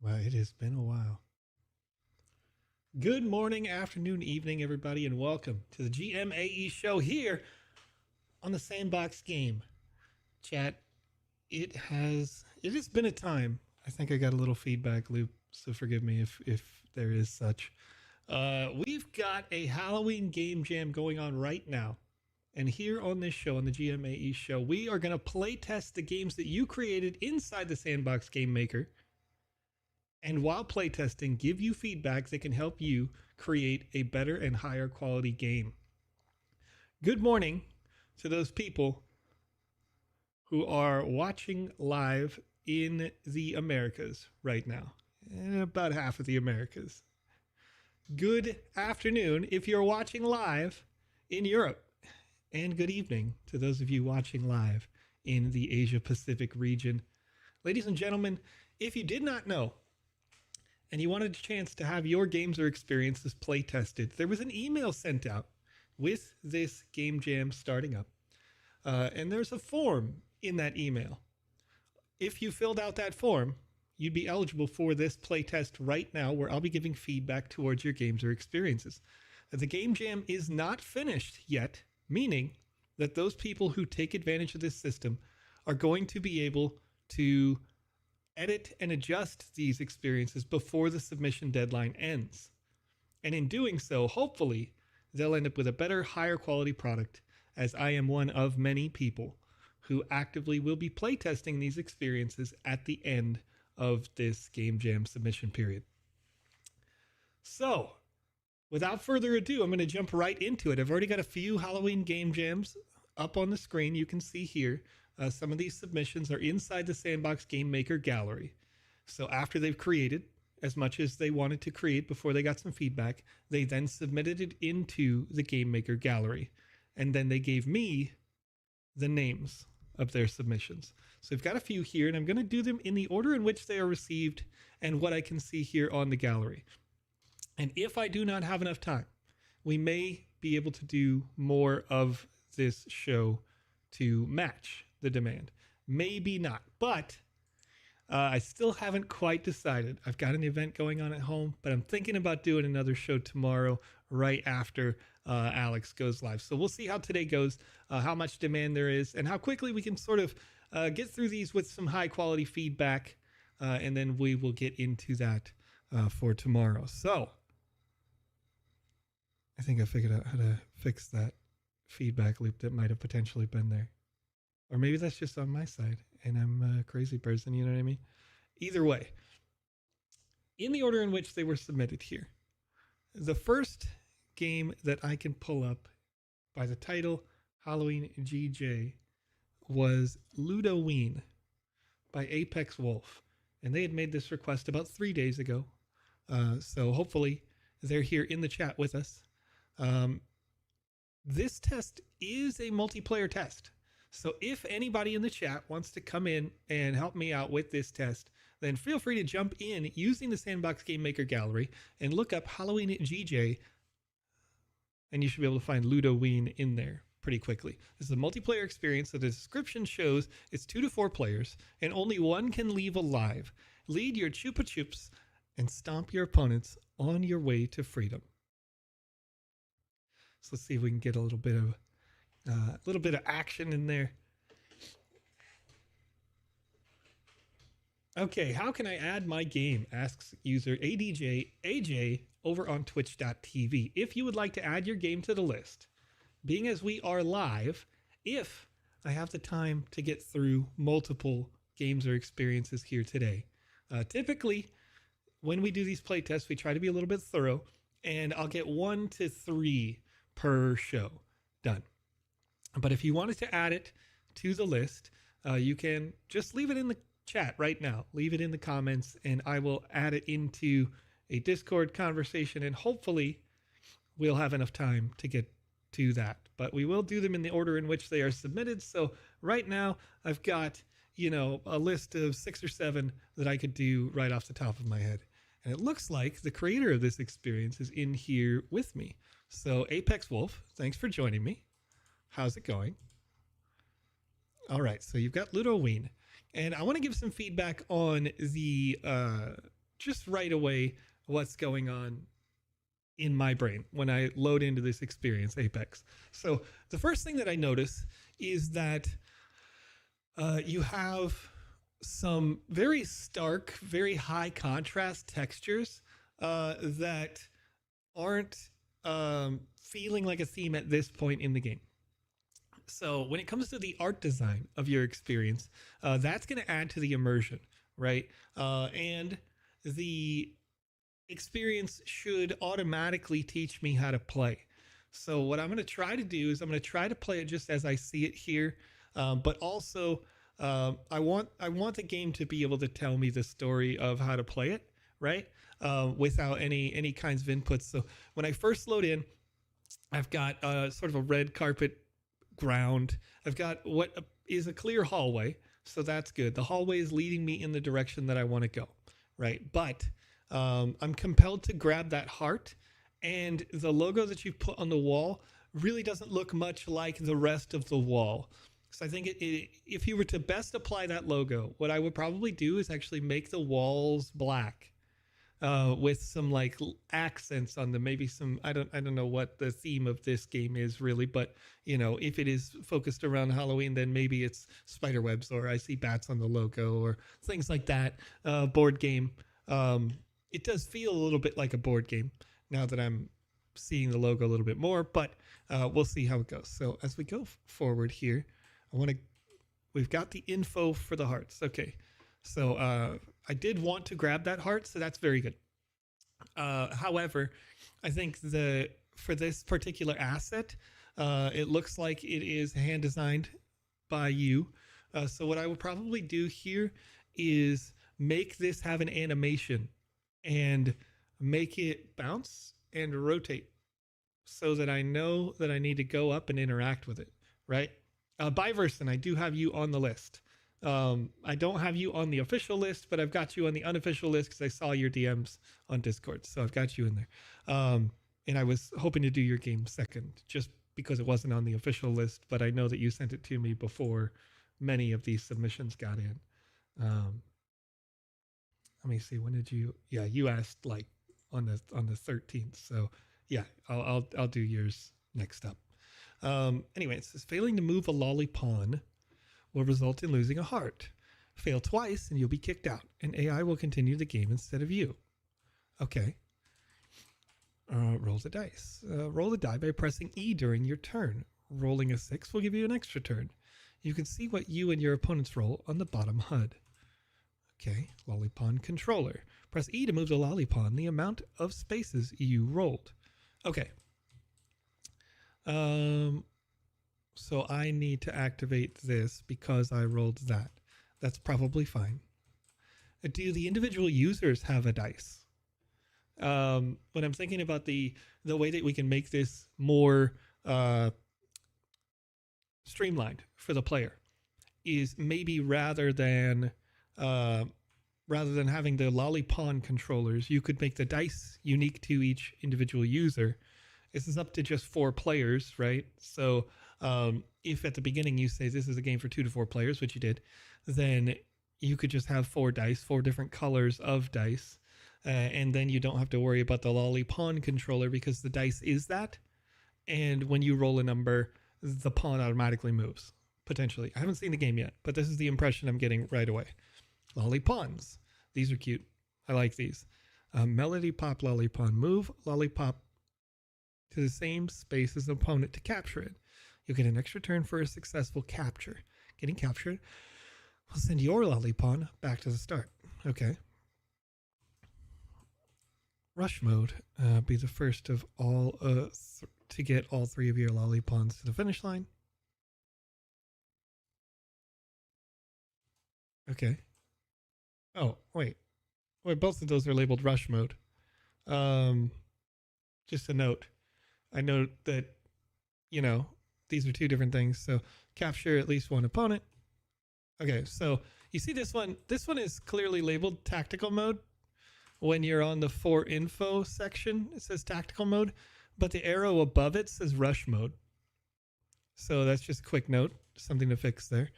Wow, it has been a while. Good morning, afternoon, evening, everybody, and welcome to the GMAE show here on the Sandbox Game. Chat, it has been a time. I think I got a little feedback loop, so forgive me if there is such. We've got a Halloween game jam going on right now. And here on this show, on the GMAE show, we are going to play test the games that you created inside the Sandbox Game Maker. And while playtesting, give you feedback that can help you create a better and higher quality game. Good morning to those people who are watching live in the Americas right now, in about half of the Americas. Good afternoon if you're watching live in Europe, and good evening to those of you watching live in the Asia Pacific region. Ladies and gentlemen, if you did not know, and you wanted a chance to have your games or experiences play tested, there was an email sent out with this game jam starting up. And there's a form in that email. If you filled out that form, you'd be eligible for this play test right now, where I'll be giving feedback towards your games or experiences. The game jam is not finished yet, meaning that those people who take advantage of this system are going to be able to edit and adjust these experiences before the submission deadline ends. And in doing so, hopefully, they'll end up with a better, higher quality product, as I am one of many people who actively will be playtesting these experiences at the end of this Game Jam submission period. So, without further ado, I'm going to jump right into it. I've already got a few Halloween Game Jams up on the screen. You can see here. Some of these submissions are inside the Sandbox Game Maker gallery. So after they've created as much as they wanted to create before they got some feedback, they then submitted it into the Game Maker gallery. And then they gave me the names of their submissions. So I've got a few here, and I'm going to do them in the order in which they are received and what I can see here on the gallery. And if I do not have enough time, we may be able to do more of this show to match the demand. Maybe not, but I still haven't quite decided. I've got an event going on at home, but I'm thinking about doing another show tomorrow right after Alex goes live. So we'll see how today goes, how much demand there is, and how quickly we can sort of get through these with some high quality feedback, and then we will get into that for tomorrow. So I think I figured out how to fix that feedback loop that might have potentially been there. Or maybe that's just on my side and I'm a crazy person, you know what I mean? Either way, in the order in which they were submitted here, the first game that I can pull up by the title Halloween GJ was Ludoween by Apex Wolf. And they had made this request about 3 days ago. So hopefully they're here in the chat with us. This test is a multiplayer test. So if anybody in the chat wants to come in and help me out with this test, then feel free to jump in using the Sandbox Game Maker gallery and look up Halloween GJ, and you should be able to find Ludoween in there pretty quickly. This is a multiplayer experience, so the description shows it's 2 to 4 players, and only one can leave alive. Lead your Chupa Chups and stomp your opponents on your way to freedom. So let's see if we can get a little bit of action in there. Okay, how can I add my game? Asks user ADJ over on twitch.tv. If you would like to add your game to the list, being as we are live, if I have the time to get through multiple games or experiences here today. Typically, when we do these playtests, we try to be a little bit thorough, and I'll get 1 to 3 per show done. But if you wanted to add it to the list, you can just leave it in the chat right now. Leave it in the comments, and I will add it into a Discord conversation, and hopefully we'll have enough time to get to that. But we will do them in the order in which they are submitted. So right now I've got, a list of 6 or 7 that I could do right off the top of my head. And it looks like the creator of this experience is in here with me. So Apex Wolf, thanks for joining me. How's it going? All right, so you've got Ludoween. And I want to give some feedback on the just right away what's going on in my brain when I load into this experience, Apex. So the first thing that I notice is that you have some very stark, very high contrast textures that aren't feeling like a theme at this point in the game. So when it comes to the art design of your experience, that's going to add to the immersion, right? And the experience should automatically teach me how to play. So what I'm going to try to do is I'm going to try to play it just as I see it here, but also I want the game to be able to tell me the story of how to play it, right? Without any kinds of inputs. So when I first load in, I've got sort of a red carpet ground. I've got what is a clear hallway, so that's good. The hallway is leading me in the direction that I want to go, right? But I'm compelled to grab that heart, and the logo that you put on the wall really doesn't look much like the rest of the wall. So I think if you were to best apply that logo, what I would probably do is actually make the walls black with some like accents on them. Maybe some, I don't know what the theme of this game is really, but you know, if it is focused around Halloween, then maybe it's spider webs, or I see bats on the logo, or things like that. Board game. It does feel a little bit like a board game now that I'm seeing the logo a little bit more, but we'll see how it goes. So as we go forward here, we've got the info for the hearts. Okay. So I did want to grab that heart, so that's very good. However, I think for this particular asset, it looks like it is hand designed by you. So what I would probably do here is make this have an animation and make it bounce and rotate so that I know that I need to go up and interact with it, right? By Verson, I do have you on the list. I don't have you on the official list, but I've got you on the unofficial list because I saw your DMs on Discord, so I've got you in there. And I was hoping to do your game second, just because it wasn't on the official list, but I know that you sent it to me before many of these submissions got in. Let me see. When did you? Yeah, you asked like on the 13th. So yeah, I'll do yours next up. Anyway, it says failing to move a lollipon will result in losing a heart. Fail twice and you'll be kicked out, and AI will continue the game instead of you. Okay. Roll the dice. Roll the die by pressing E during your turn. Rolling a 6 will give you an extra turn. You can see what you and your opponents roll on the bottom HUD. Okay, lollipon controller. Press E to move the lollipon the amount of spaces you rolled. Okay. So I need to activate this because I rolled that. That's probably fine. Do the individual users have a dice? When I'm thinking about the way that we can make this more streamlined for the player is maybe rather than having the lollipon controllers, you could make the dice unique to each individual user. This is up to just 4 players, right? So if at the beginning you say this is a game for 2 to 4 players, which you did, then you could just have 4 dice, 4 different colors of dice. And then you don't have to worry about the lollipon controller because the dice is that. And when you roll a number, the pawn automatically moves, potentially. I haven't seen the game yet, but this is the impression I'm getting right away. Lollipons. These are cute. I like these. Melody pop lollipon. Move lollipop to the same space as the opponent to capture it. You'll get an extra turn for a successful capture. Getting captured will send your lollipon back to the start. Okay. Rush mode. Be the first of all to get all 3 of your lollipons to the finish line. Okay. Oh, wait. Both of those are labeled rush mode. Just a note. I know that, you know, these are 2 different things. So capture at least 1 opponent. Okay, so you see this one. This one is clearly labeled tactical mode. When you're on the for info section, it says tactical mode, but the arrow above it says rush mode. So that's just a quick note, something to fix there.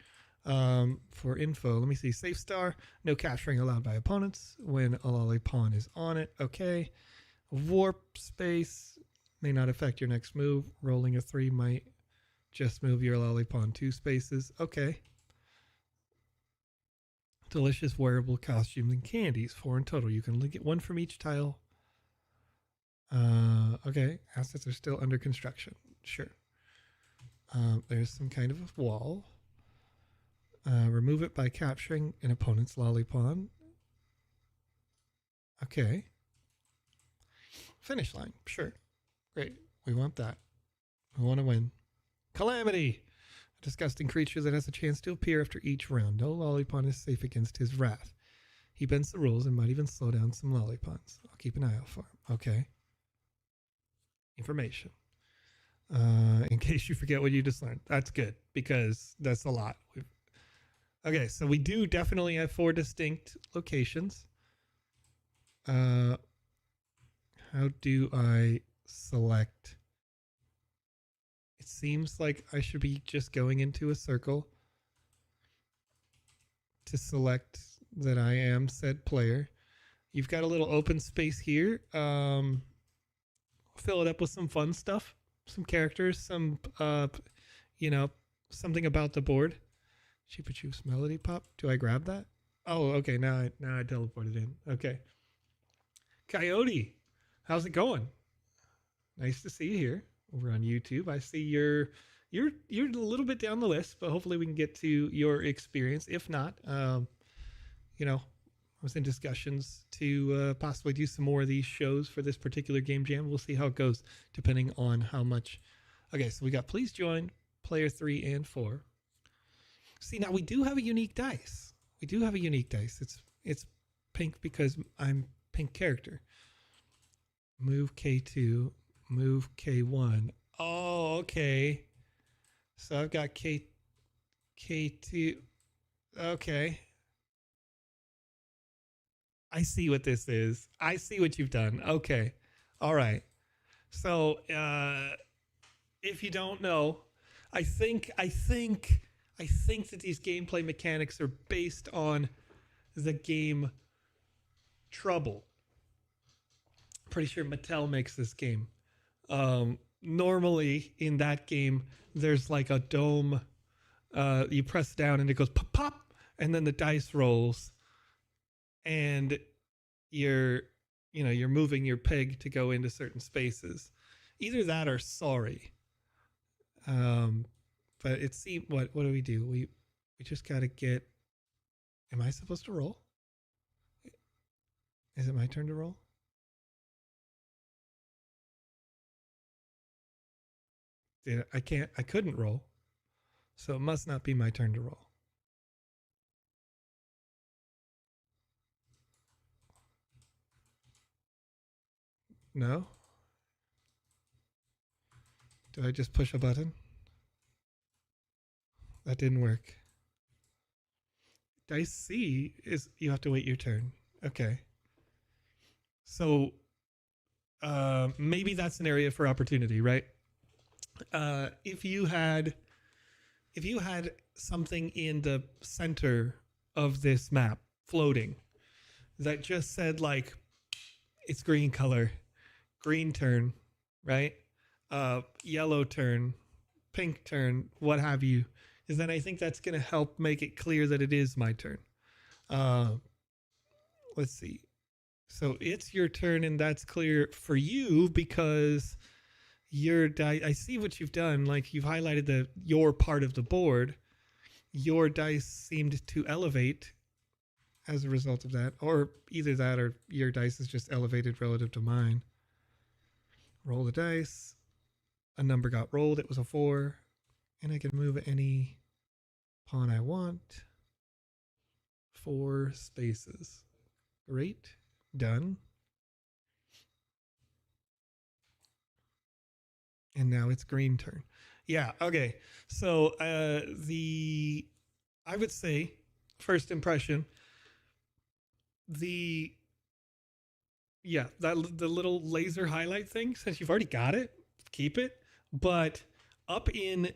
For info, let me see. Safe star, no capturing allowed by opponents when a lolly pawn is on it. Okay. Warp space may not affect your next move. Rolling a 3 might just move your lolly pawn 2 spaces. Okay. Delicious wearable costumes and candies, 4 in total. You can only get 1 from each tile. Okay. Assets are still under construction. Sure. There's some kind of a wall. Remove it by capturing an opponent's lolly pawn. Okay. Finish line. Sure. Great. We want that. We want to win. Calamity. A disgusting creature that has a chance to appear after each round. No lolly pawn is safe against his wrath. He bends the rules and might even slow down some lolly pawns. I'll keep an eye out for him. Okay. Information. In case you forget what you just learned. That's good because that's a lot. Okay, so we do definitely have 4 distinct locations. How do I select? It seems like I should be just going into a circle to select that I am said player. You've got a little open space here. Fill it up with some fun stuff, some characters, some, something about the board. Chupa Chups Melody Pop. Do I grab that? Oh, okay. Now I teleported in. Okay. Coyote, how's it going? Nice to see you here over on YouTube. I see you're a little bit down the list, but hopefully we can get to your experience. If not, I was in discussions to possibly do some more of these shows for this particular game jam. We'll see how it goes, depending on how much. Okay, so we got please join player 3 and 4. See, now we do have a unique dice. It's pink because I'm pink character. Move K2, move K1. Oh, okay. So I've got K2. Okay. I see what this is. I see what you've done. Okay. All right. So if you don't know, I think that these gameplay mechanics are based on the game Trouble. Pretty sure Mattel makes this game. Normally in that game, there's like a dome. You press down and it goes pop, pop, and then the dice rolls, and you're moving your peg to go into certain spaces. Either that or sorry. But it seemed, what do we do? We just got to get, am I supposed to roll? Is it my turn to roll? I couldn't roll. So it must not be my turn to roll. No? Do I just push a button? That didn't work. Dice C is you have to wait your turn. Okay. So maybe that's an area for opportunity, right? If you had something in the center of this map floating that just said like it's green color, green turn, right? Yellow turn, pink turn, what have you, is then I think that's going to help make it clear that it is my turn. Let's see. So it's your turn, and that's clear for you because your dice. I see what you've done. Like you've highlighted your part of the board. Your dice seemed to elevate as a result of that, or either that, or your dice is just elevated relative to mine. Roll the dice. A number got rolled. It was a 4, and I can move any pawn I want. 4 spaces. Great. Done. And now it's green turn. Yeah, okay. So I would say, first impression, the little laser highlight thing, since you've already got it, keep it. But up in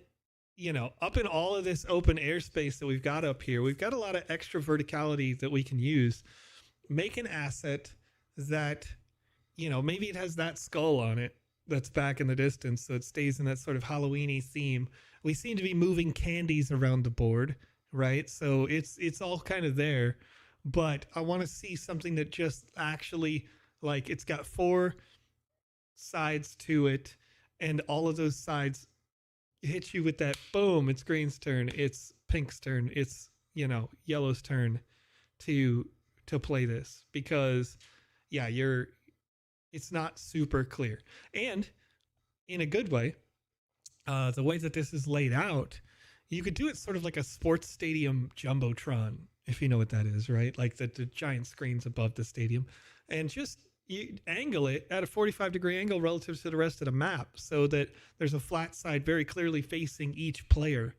up in all of this open airspace that we've got up here, we've got a lot of extra verticality that we can use. Make an asset that, maybe it has that skull on it that's back in the distance, so it stays in that sort of Halloween-y theme. We seem to be moving candies around the board, right? So it's all kind of there, but I want to see something that just actually, like, it's got 4 sides to it, and all of those sides hit you with that boom. It's green's turn, it's pink's turn, it's yellow's turn to play this, because it's not super clear. And in a good way, the way that this is laid out, you could do it sort of like a sports stadium jumbotron, if you know what that is, right? Like the giant screens above the stadium, and just you angle it at a 45-degree angle relative to the rest of the map, so that there's a flat side very clearly facing each player,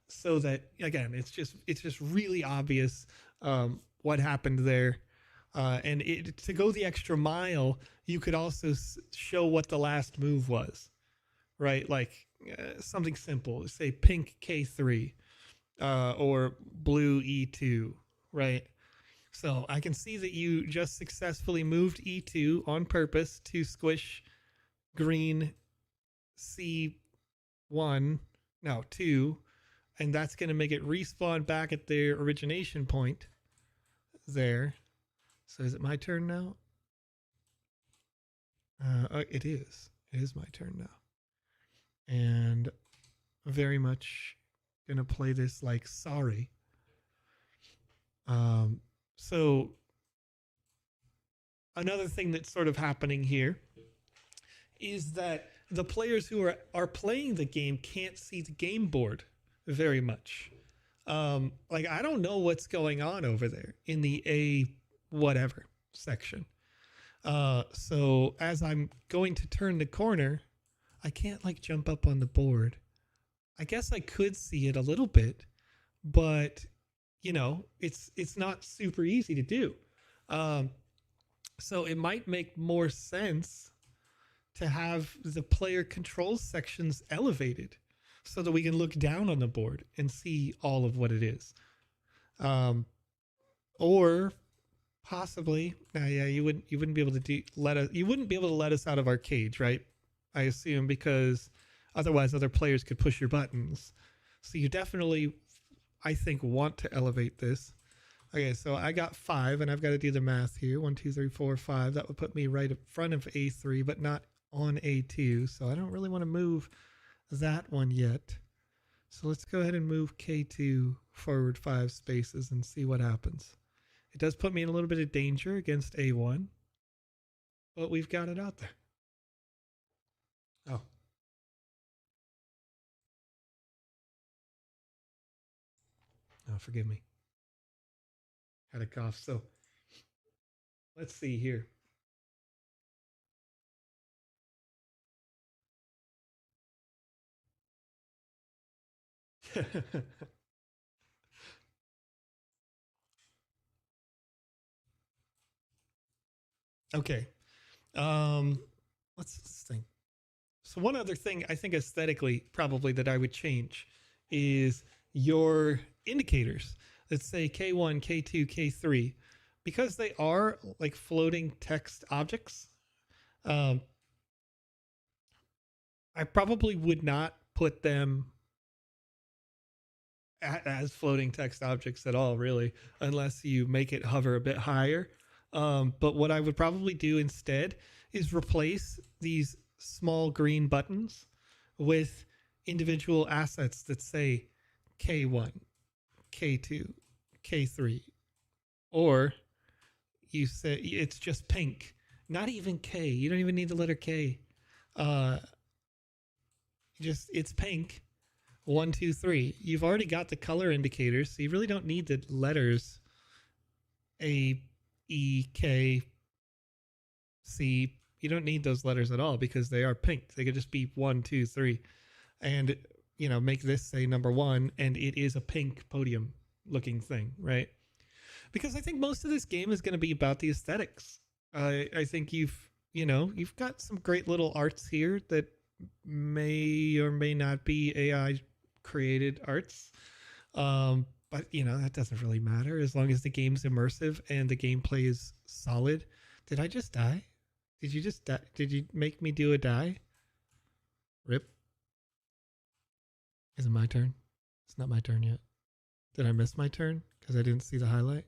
so that, again, it's just really obvious what happened there. And to go the extra mile, you could also show what the last move was, right? Like something simple, say pink K3 or blue E2, right? So I can see that you just successfully moved E2 on purpose to squish green C1, now 2, and that's going to make it respawn back at their origination point there. So is it my turn now? It is. It is my turn now. And very much going to play this like sorry. So another thing that's sort of happening here is that the players who are playing the game can't see the game board very much. Like, I don't know what's going on over there in the A whatever section. So as I'm going to turn the corner, I can't like jump up on the board. I guess I could see it a little bit, but it's not super easy to do. So it might make more sense to have the player controls sections elevated so that we can look down on the board and see all of what it is. Or possibly, you wouldn't be able to let us out of our cage, right? I assume, because otherwise other players could push your buttons. So you definitely, I think, want to elevate this. Okay, so I got 5, and I've got to do the math here. 1, 2, 3, 4, 5. That would put me right in front of A3, but not on A2. So I don't really want to move that one yet. So let's go ahead and move K2 forward 5 spaces and see what happens. It does put me in a little bit of danger against A1, but we've got it out there. Oh. Oh, forgive me. Had a cough. So let's see here. Okay. What's this thing? So one other thing I think aesthetically probably that I would change is your indicators that say K1, K2, K3, because they are like floating text objects. I probably would not put them as floating text objects at all, really, unless you make it hover a bit higher. But what I would probably do instead is replace these small green buttons with individual assets that say K1, K2, K3, or you say it's just pink, not even K. You don't even need the letter K. It's pink. 1, 2, 3. You've already got the color indicators, so you really don't need the letters A, E, K, C. You don't need those letters at all because they are pink. They could just be 1, 2, 3, and make this say number 1, and it is a pink podium looking thing, right? Because I think most of this game is going to be about the aesthetics. I think you've got some great little arts here that may or may not be AI created arts. But that doesn't really matter as long as the game's immersive and the gameplay is solid. Did I just die? Did you just die? Did you make me do a die? Rip. Is it my turn? It's not my turn yet. Did I miss my turn because I didn't see the highlight?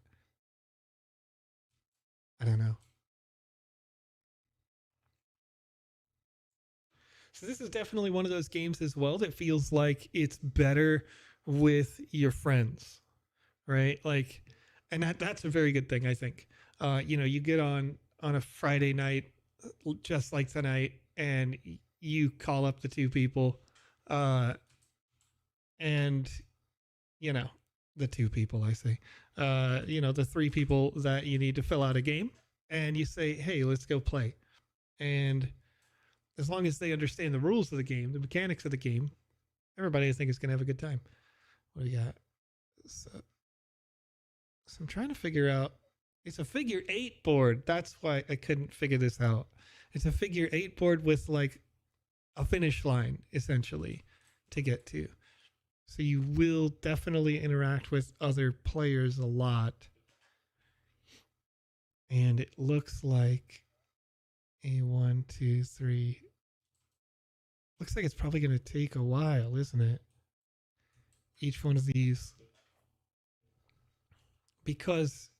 I don't know. So this is definitely one of those games as well that feels like it's better with your friends, right? Like, and that's a very good thing, I think. You get on a Friday night, just like tonight, and you call up the two people, and the two people, I say, the three people that you need to fill out a game, and you say, hey, let's go play. And as long as they understand the rules of the game, the mechanics of the game, everybody, I think, is going to have a good time. What do we got? So I'm trying to figure out. It's a figure 8 board. That's why I couldn't figure this out. It's a figure 8 board with like a finish line, essentially, to get to. So you will definitely interact with other players a lot. And it looks like a 1, 2, 3. Looks like it's probably going to take a while, isn't it? Each one of these. Because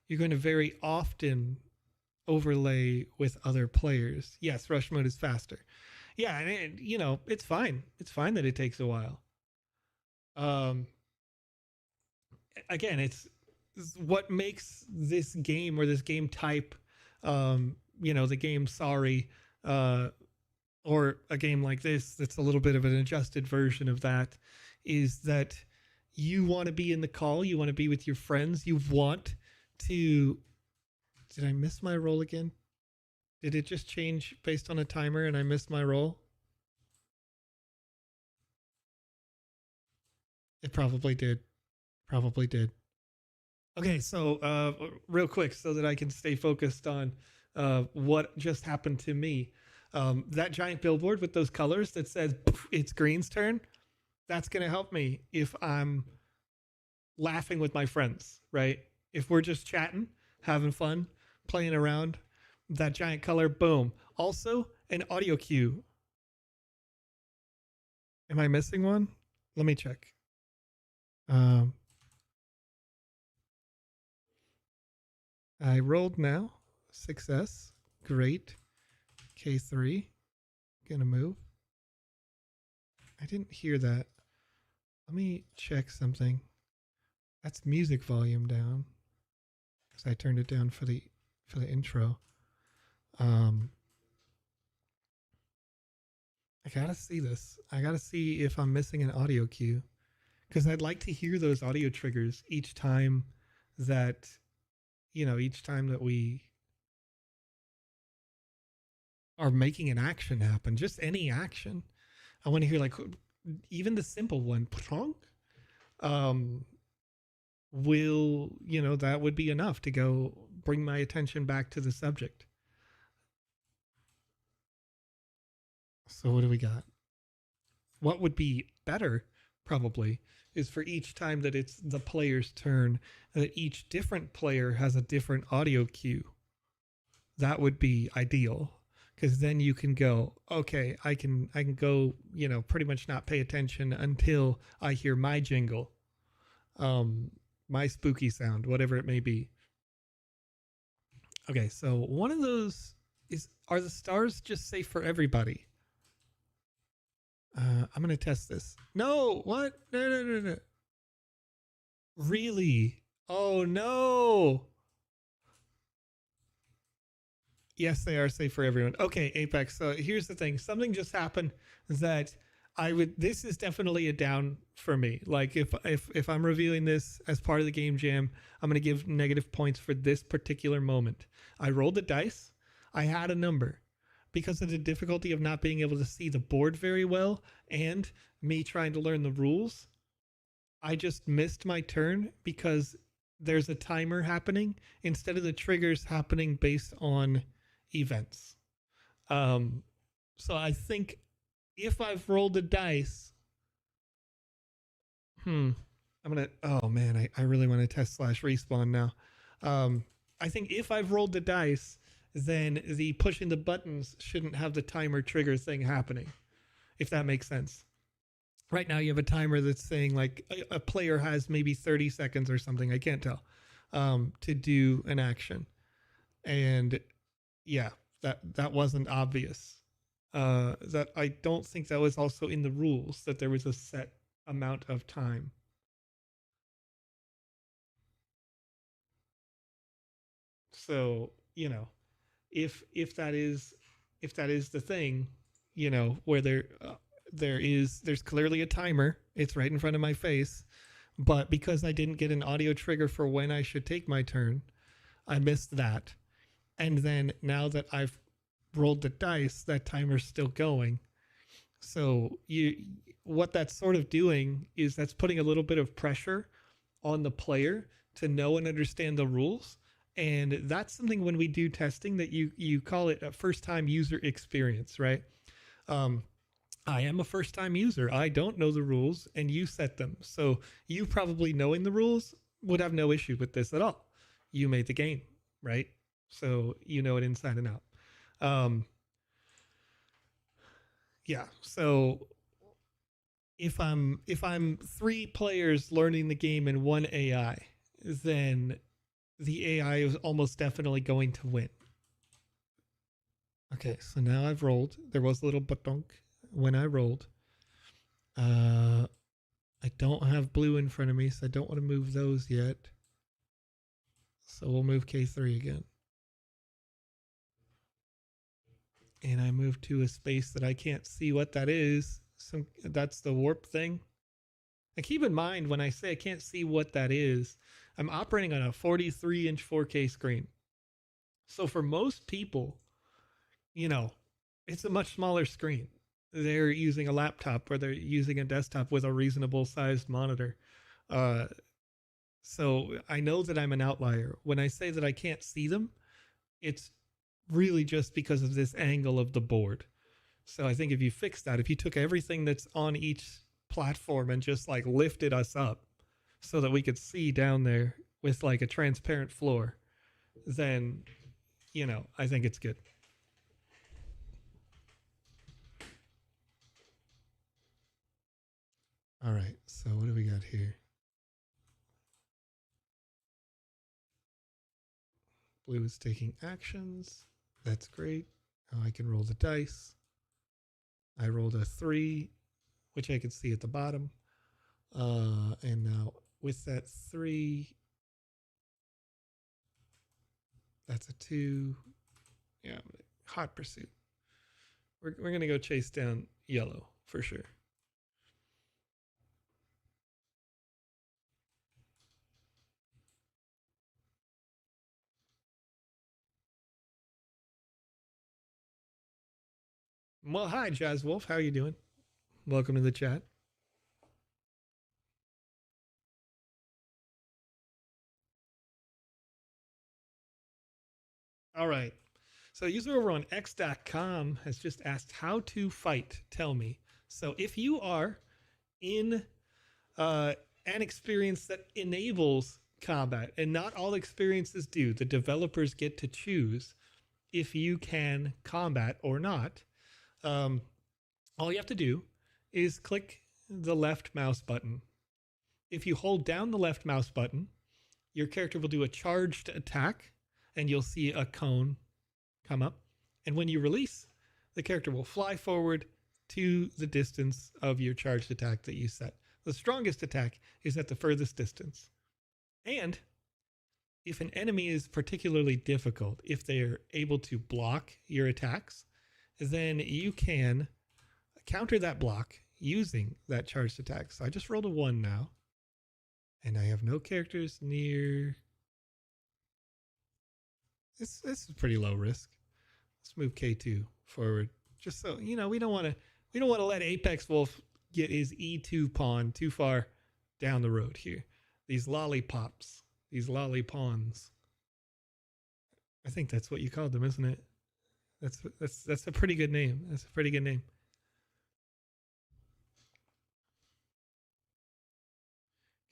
you're going to very often overlay with other players. Yes, rush mode is faster. Yeah, and it's fine. It's fine that it takes a while. Again, it's what makes this game or this game type, the game Sorry, or a game like this that's a little bit of an adjusted version of that, is that you want to be in the call, you want to be with your friends, you want to... Did I miss my roll again? Did it just change based on a timer and I missed my roll? It probably did. Probably did. Okay, so real quick so that I can stay focused on what just happened to me. That giant billboard with those colors that says it's Green's turn, that's going to help me if I'm laughing with my friends, right? If we're just chatting, having fun, playing around, that giant color, boom. Also, an audio cue. Am I missing one? Let me check. I rolled now. Success. Great. K3. Gonna move. I didn't hear that. Let me check something. That's music volume down, because I turned it down for the intro. I gotta see this. I gotta see if I'm missing an audio cue, because I'd like to hear those audio triggers each time that we are making an action happen, just any action. I want to hear, like, even the simple one, will, that would be enough to go bring my attention back to the subject. So what do we got? What would be better, probably, is for each time that it's the player's turn, that each different player has a different audio cue. That would be ideal, because then you can go, okay, I can go, pretty much not pay attention until I hear my jingle, my spooky sound, whatever it may be. Okay, so one of those are the stars just safe for everybody? I'm going to test this. No, what? No. Really? Oh, no. Yes, they are safe for everyone. Okay, Apex. So here's the thing. Something just happened that this is definitely a down for me. Like, if I'm reviewing this as part of the game jam, I'm going to give negative points for this particular moment. I rolled the dice. I had a number. Because of the difficulty of not being able to see the board very well and me trying to learn the rules, I just missed my turn because there's a timer happening instead of the triggers happening based on events. So I think if I've rolled the dice Hmm. Oh man, I really want to test slash respawn now. Um, I think if I've rolled the dice, then the pushing the buttons shouldn't have the timer trigger thing happening, if that makes sense. Right now you have a timer that's saying like a player has maybe 30 seconds or something, I can't tell, to do an action. And yeah, that wasn't obvious. That I don't think that was also in the rules that there was a set amount of time. So, if that is the thing, where there's clearly a timer, it's right in front of my face, but because I didn't get an audio trigger for when I should take my turn, I missed that. And then now that I've rolled the dice, that timer's still going. So what that's sort of doing is that's putting a little bit of pressure on the player to know and understand the rules. And that's something when we do testing that you call it a first time user experience, right? Um, I am a first time user. I don't know the rules and you set them. So you probably knowing the rules would have no issue with this at all. You made the game, right? So you know it inside and out. Um, yeah. So if I'm three players learning the game and one AI, then the AI is almost definitely going to win. Okay, so now I've rolled. There was a little batonk when I rolled. I don't have blue in front of me, so I don't want to move those yet. So we'll move K3 again. And I move to a space that I can't see what that is. That's the warp thing. And keep in mind when I say I can't see what that is, I'm operating on a 43-inch 4K screen. So for most people, it's a much smaller screen. They're using a laptop or they're using a desktop with a reasonable sized monitor. Uh, so I know that I'm an outlier. When I say that I can't see them, it's really just because of this angle of the board. So I think if you fix that, if you took everything that's on each platform and just like lifted us up so that we could see down there with like a transparent floor, then, I think it's good. All right, so what do we got here? Blue is taking actions. That's great. Now I can roll the dice. I rolled a 3, which I can see at the bottom. And now with that 3, that's a 2. Yeah, hot pursuit. We're going to go chase down yellow for sure. Well, hi, Jazz Wolf. How you doing? Welcome to the chat. All right. So user over on x.com has just asked how to fight. Tell me. So if you are in an experience that enables combat, and not all experiences do, the developers get to choose if you can combat or not. All you have to do is click the left mouse button. If you hold down the left mouse button, your character will do a charged attack and you'll see a cone come up. And when you release, the character will fly forward to the distance of your charged attack that you set. The strongest attack is at the furthest distance. And if an enemy is particularly difficult, if they're able to block your attacks, then you can counter that block using that charged attack. So I just rolled a 1 now. And I have no characters near. This is pretty low risk. Let's move K2 forward. Just so we don't want to let Apex Wolf get his E2 pawn too far down the road here. These lollipops, these lollipawns. I think that's what you called them, isn't it? That's a pretty good name. That's a pretty good name.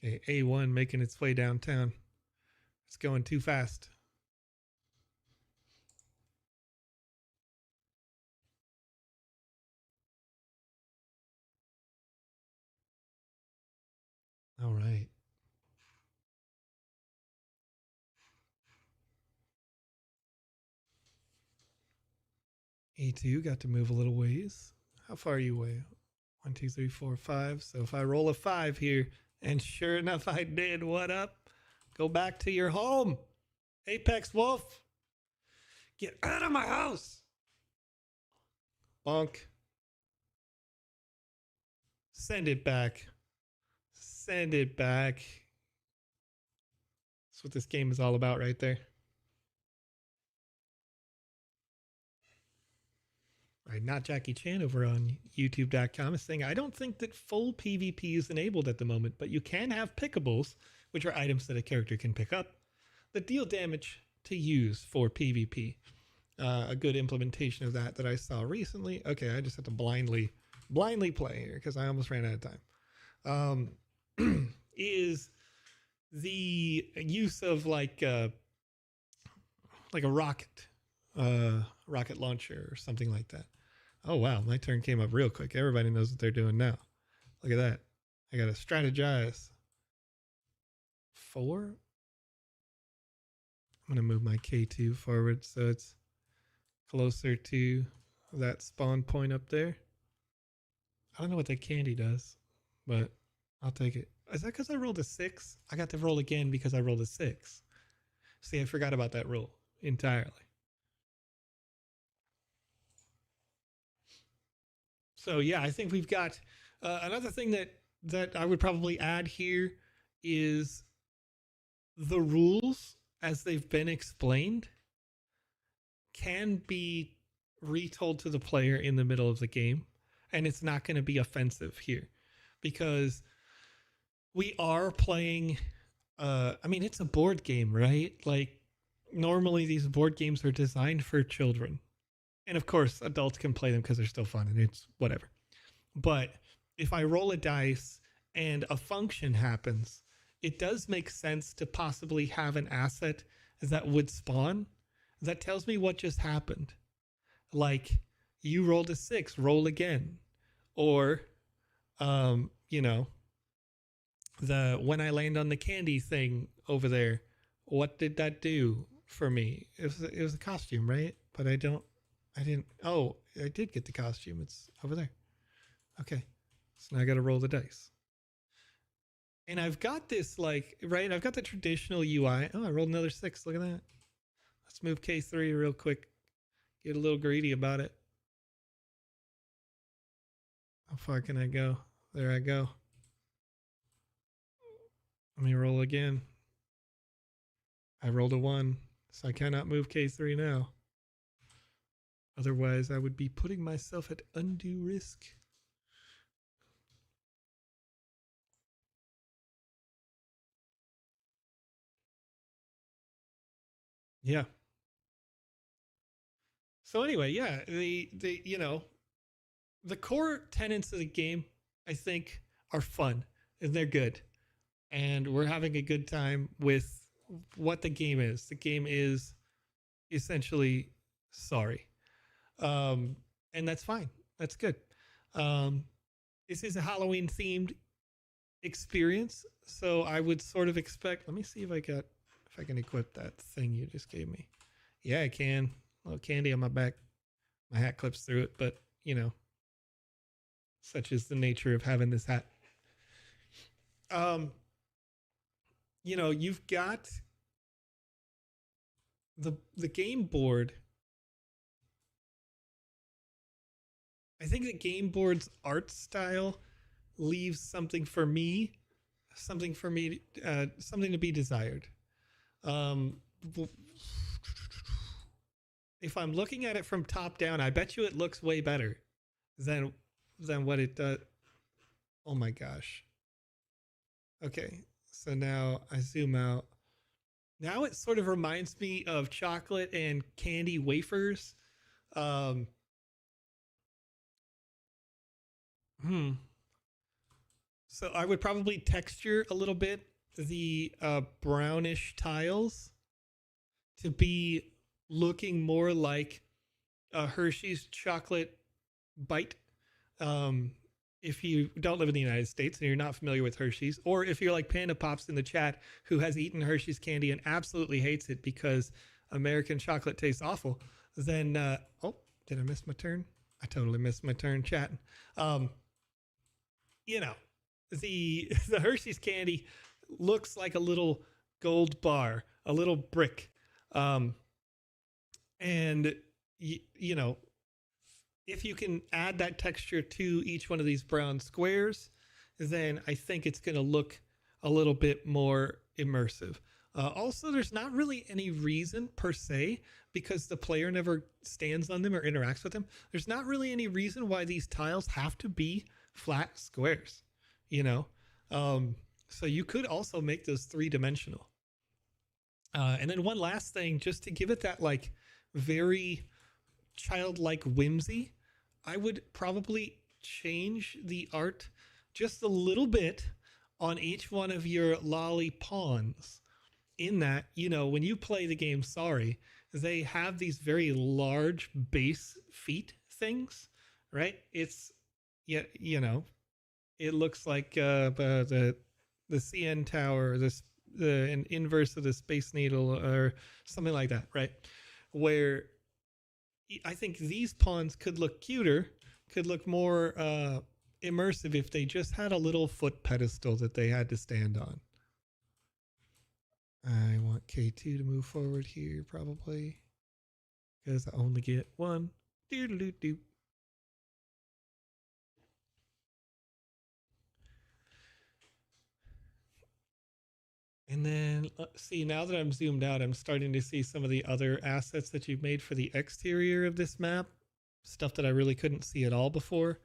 Okay, A1 making its way downtown. It's going too fast. All right. A2 got to move a little ways. How far are you away? 1, 2, 3, 4, 5. So if I roll a 5 here, and sure enough, I did. What up? Go back to your home. Apex Wolf. Get out of my house. Bonk. Send it back. Send it back. That's what this game is all about right there. Right, not Jackie Chan over on youtube.com is saying, I don't think that full PvP is enabled at the moment, but you can have pickables, which are items that a character can pick up, that deal damage to use for PvP. A good implementation of that I saw recently. Okay, I just have to blindly play here because I almost ran out of time. Is the use of like a rocket launcher or something like that. Oh wow, my turn came up real quick. Everybody knows what they're doing now. Look at that. I gotta strategize. 4. I'm gonna move my K2 forward so it's closer to that spawn point up there. I don't know what that candy does, but I'll take it. Is that because I rolled a 6? I got to roll again because I rolled a 6. See, I forgot about that rule entirely. So yeah, I think we've got another thing that I would probably add here is the rules as they've been explained can be retold to the player in the middle of the game, and it's not going to be offensive here because we are playing I mean, it's a board game, right? Like normally these board games are designed for children, and of course adults can play them because they're still fun and it's whatever. But if I roll a dice and a function happens, it does make sense to possibly have an asset that would spawn that tells me what just happened. Like, you rolled a 6, roll again. Or, you know, when I land on the candy thing over there, what did that do for me? It was a costume, right? But I didn't, oh, I did get the costume. It's over there. Okay. So now I got to roll the dice. And I've got this, like, right? I've got the traditional UI. Oh, I rolled another 6. Look at that. Let's move K3 real quick. Get a little greedy about it. How far can I go? There I go. Let me roll again. I rolled a 1, so I cannot move K3 now. Otherwise, I would be putting myself at undue risk. Yeah. So anyway, yeah, the you know, the core tenets of the game, I think, are fun and they're good. And we're having a good time with what the game is. The game is essentially sorry. And that's fine. That's good. Um, this is a Halloween themed experience, so I would sort of expect. Let me see if I can equip that thing you just gave me. Yeah, I can. A little candy on my back. My hat clips through it, but you know, such is the nature of having this hat. You know, you've got the game board. I think the game board's art style leaves something for me, something to be desired. Um, if I'm looking at it from top down, I bet you it looks way better than what it does. Oh my gosh. Okay, so now I zoom out. Now it sort of reminds me of chocolate and candy wafers. Um, hmm. So I would probably texture a little bit the brownish tiles to be looking more like a Hershey's chocolate bite. Um, if you don't live in the United States and you're not familiar with Hershey's, or if you're like PandaPops in the chat who has eaten Hershey's candy and absolutely hates it because American chocolate tastes awful, then oh, did I miss my turn? I totally missed my turn chatting. You know, the Hershey's candy looks like a little gold bar, a little brick, and you know, if you can add that texture to each one of these brown squares, then I think it's going to look a little bit more immersive. Also, there's not really any reason per se, because the player never stands on them or interacts with them. There's not really any reason why these tiles have to be flat squares, you know? So you could also make those three-dimensional. And then one last thing, just to give it that like very childlike whimsy, I would probably change the art just a little bit on each one of your lolly pawns. In that, you know, when you play the game Sorry, they have these very large base feet things, right? It's, yeah, you know, it looks like the CN tower, an inverse of the Space Needle or something like that, right? Where I think these pawns could look cuter, could look more immersive if they just had a little foot pedestal that they had to stand on. I want K2 to move forward here probably, because I only get one. Doo-doo-doo-doo. And then let's see, now that I'm zoomed out, I'm starting to see some of the other assets that you've made for the exterior of this map, stuff that I really couldn't see at all before.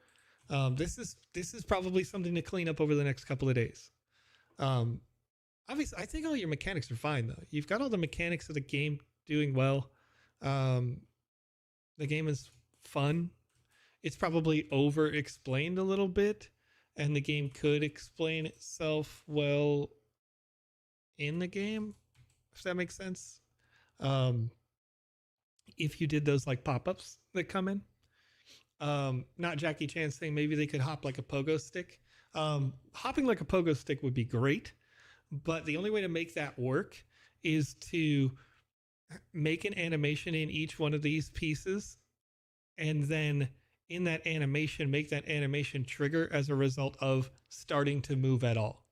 This is probably something to clean up over the next couple of days. Obviously, I think all your mechanics are fine though. You've got all the mechanics of the game doing well. The game is fun. It's probably over-explained a little bit, and the game could explain itself well in the game, if that makes sense. If you did those like pop-ups that come in. Not Jackie Chan saying maybe they could hop like a pogo stick. Hopping like a pogo stick would be great, but the only way to make that work is to make an animation in each one of these pieces, and then in that animation, make that animation trigger as a result of starting to move at all.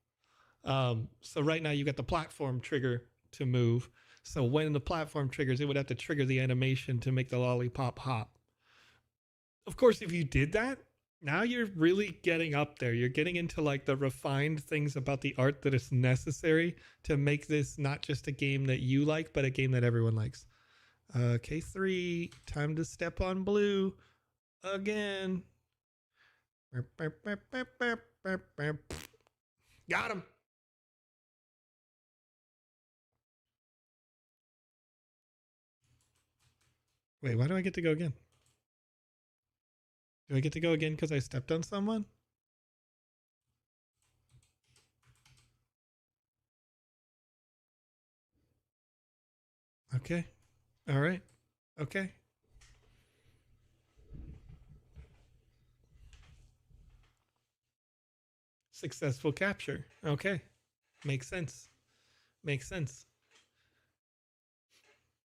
So right now you got the platform trigger to move. So when the platform triggers, it would have to trigger the animation to make the lollipop hop. Of course, if you did that, now you're really getting up there. You're getting into like the refined things about the art that is necessary to make this not just a game that you like, but a game that everyone likes. K3, time to step on blue again. Got him. Wait, why do I get to go again? Do I get to go again because I stepped on someone? Okay. All right. Okay. Successful capture. Okay. Makes sense. Makes sense.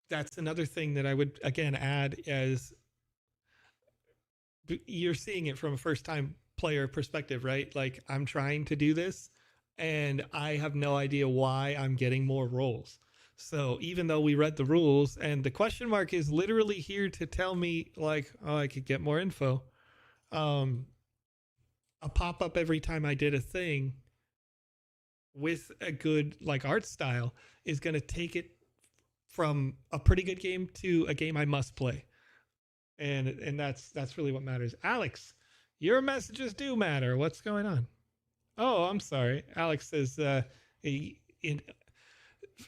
That's another thing that I would, again, add as you're seeing it from a first time player perspective, right? Like I'm trying to do this and I have no idea why I'm getting more rolls. So even though we read the rules and the question mark is literally here to tell me like, oh, I could get more info. A pop-up every time I did a thing with a good like art style is going to take it from a pretty good game to a game I must play. And that's really what matters. Alex, your messages do matter. What's going on? Oh, I'm sorry. Alex says,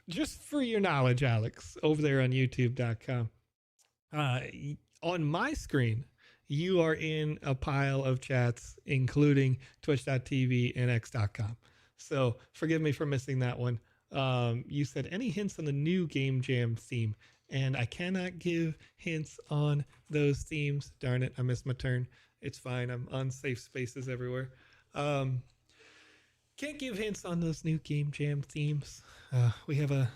just for your knowledge, Alex, over there on youtube.com, on my screen, you are in a pile of chats, including twitch.tv and x.com. So forgive me for missing that one. You said any hints on the new Game Jam theme, and I cannot give hints on those themes. Darn it, I missed my turn. It's fine. I'm on safe spaces everywhere. Can't give hints on those new Game Jam themes. We have a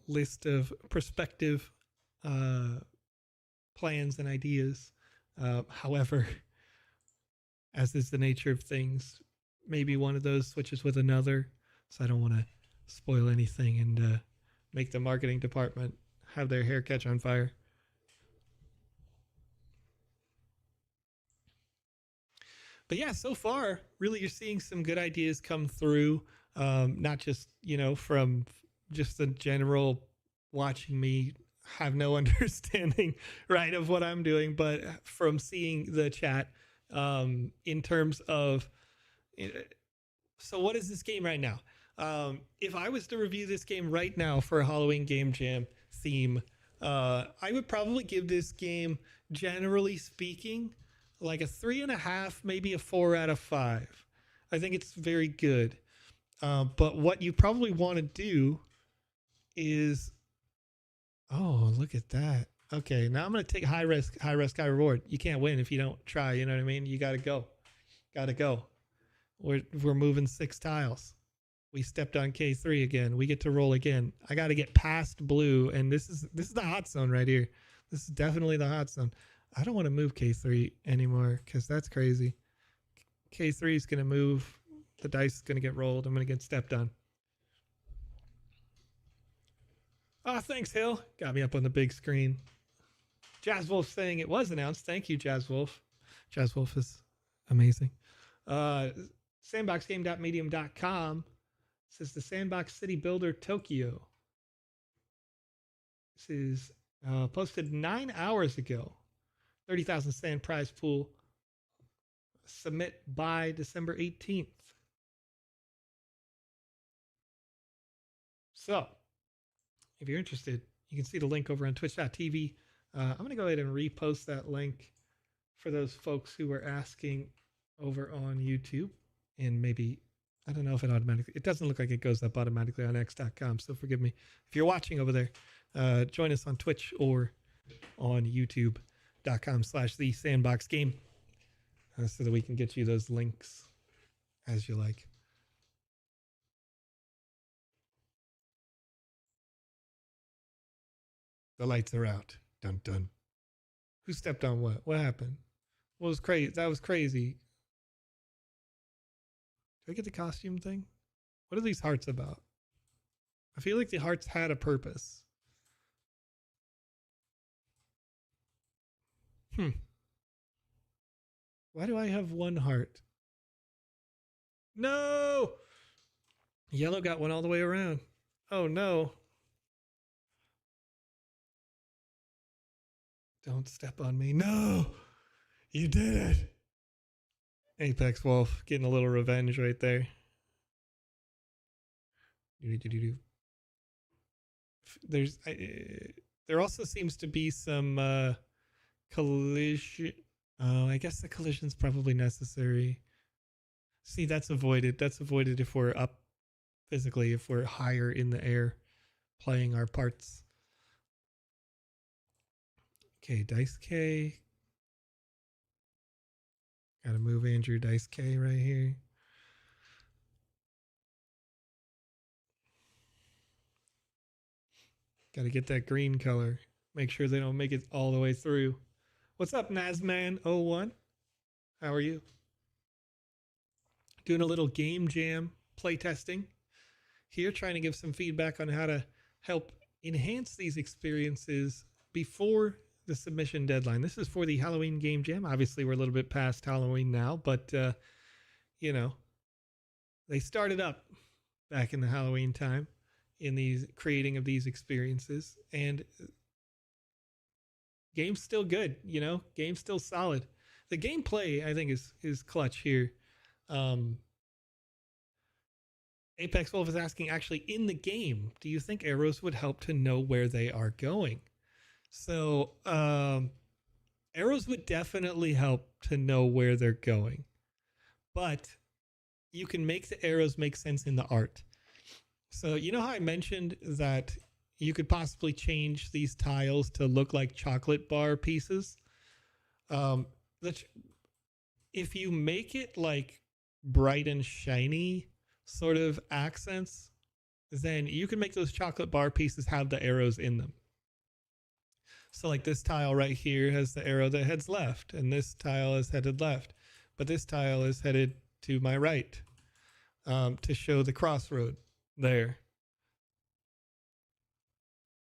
list of prospective plans and ideas. However, as is the nature of things, maybe one of those switches with another. So I don't want to spoil anything and make the marketing department have their hair catch on fire. But yeah, so far, really, you're seeing some good ideas come through. Not just, from just the general watching me have no understanding, right, of what I'm doing, but from seeing the chat in terms of, so what is this game right now? If I was to review this game right now for a Halloween Game Jam theme, I would probably give this game, generally speaking, like a 3.5, maybe a 4 out of 5. I think it's very good. But what you probably want to do is, oh, look at that. Okay, now I'm going to take high risk, high reward. You can't win if you don't try. You know what I mean? You got to go. Got to go. We're moving 6 tiles. We stepped on K3 again. We get to roll again. I got to get past blue, and this is the hot zone right here. This is definitely the hot zone. I don't want to move K3 anymore because that's crazy. K3 is going to move. The dice is going to get rolled. I'm going to get stepped on. Oh, thanks, Hill. Got me up on the big screen. Jazz Wolf saying it was announced. Thank you, Jazz Wolf. Jazz Wolf is amazing. Sandboxgame.medium.com says the Sandbox City Builder Tokyo. This is posted 9 hours ago. 30,000 sand prize pool. Submit by December 18th. So, if you're interested, you can see the link over on twitch.tv. I'm going to go ahead and repost that link for those folks who were asking over on YouTube. And maybe, I don't know if it doesn't look like it goes up automatically on x.com. So forgive me. If you're watching over there, join us on Twitch or on youtube.com/the Sandbox Game so that we can get you those links as you like. The lights are out. Dun dun. Who stepped on what? What happened? What was crazy? That was crazy. Do I get the costume thing? What are these hearts about? I feel like the hearts had a purpose. Why do I have one heart? No! Yellow got one all the way around. Oh no. Don't step on me. No! You did it! Apex Wolf getting a little revenge right there. There also seems to be some collision. Oh, I guess the collision's probably necessary. See, that's avoided. That's avoided if we're up physically, if we're higher in the air playing our parts. Okay, Dice K. Gotta move Andrew Dice K right here. Gotta get that green color. Make sure they don't make it all the way through. What's up, Nazman01? How are you? Doing a little game jam playtesting here, trying to give some feedback on how to help enhance these experiences before the submission deadline. This is for the Halloween Game Jam. Obviously, we're a little bit past Halloween now, but, they started up back in the Halloween time in these creating of these experiences, and game's still good, game's still solid. The gameplay, I think, is clutch here. Apex Wolf is asking, actually, in the game, do you think arrows would help to know where they are going? So, Arrows would definitely help to know where they're going, but you can make the arrows make sense in the art. So, you know how I mentioned that you could possibly change these tiles to look like chocolate bar pieces? Um, if you make it like bright and shiny sort of accents, then you can make those chocolate bar pieces have the arrows in them. So like this tile right here has the arrow that heads left, and this tile is headed left, but this tile is headed to my right, to show the crossroad there.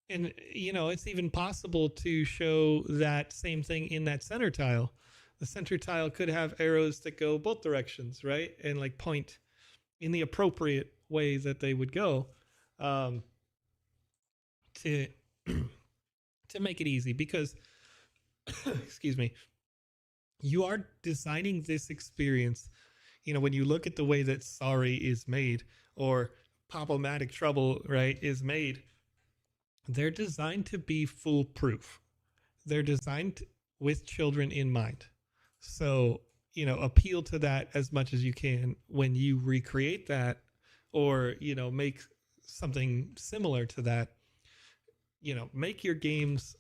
And you know, it's even possible to show that same thing in that center tile. The center tile could have arrows that go both directions, right? And like point in the appropriate way that they would go, um, to to make it easy. Because excuse me, you are designing this experience. You know, when you look at the way that Sorry is made, or Pop-O-Matic Trouble, right, is made, they're designed to be foolproof. They're designed with children in mind. So, you know, appeal to that as much as you can when you recreate that, or, you know, make something similar to that. You know, make your games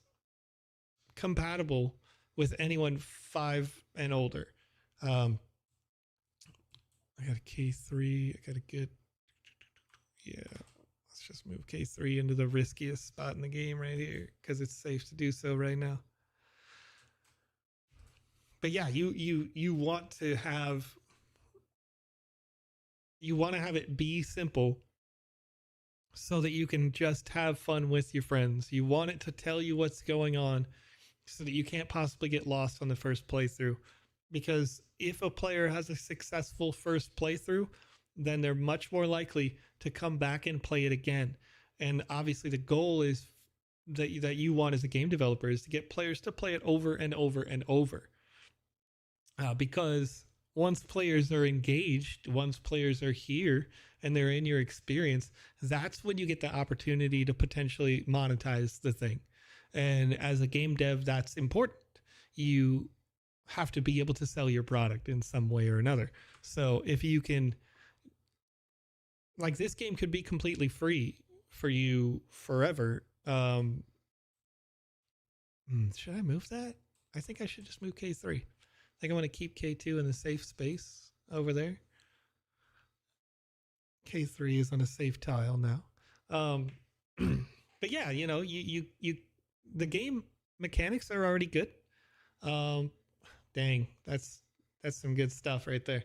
compatible with anyone 5 and older. Um, I got a K3. I got a good, yeah. Let's just move K3 into the riskiest spot in the game right here, because it's safe to do so right now. But yeah, you want to have it be simple so that you can just have fun with your friends. You want it to tell you what's going on so that you can't possibly get lost on the first playthrough. Because if a player has a successful first playthrough, then they're much more likely to come back and play it again. And obviously the goal is that you want as a game developer is to get players to play it over and over and over. Because once players are engaged, once players are here and they're in your experience, that's when you get the opportunity to potentially monetize the thing. And as a game dev, that's important. You have to be able to sell your product in some way or another. So if you can, like, this game could be completely free for you forever. Should I move that? I think I should just move K3. I think I'm going to keep K2 in the safe space over there. K3 is on a safe tile now. But yeah, you know, you the game mechanics are already good. Dang, that's some good stuff right there.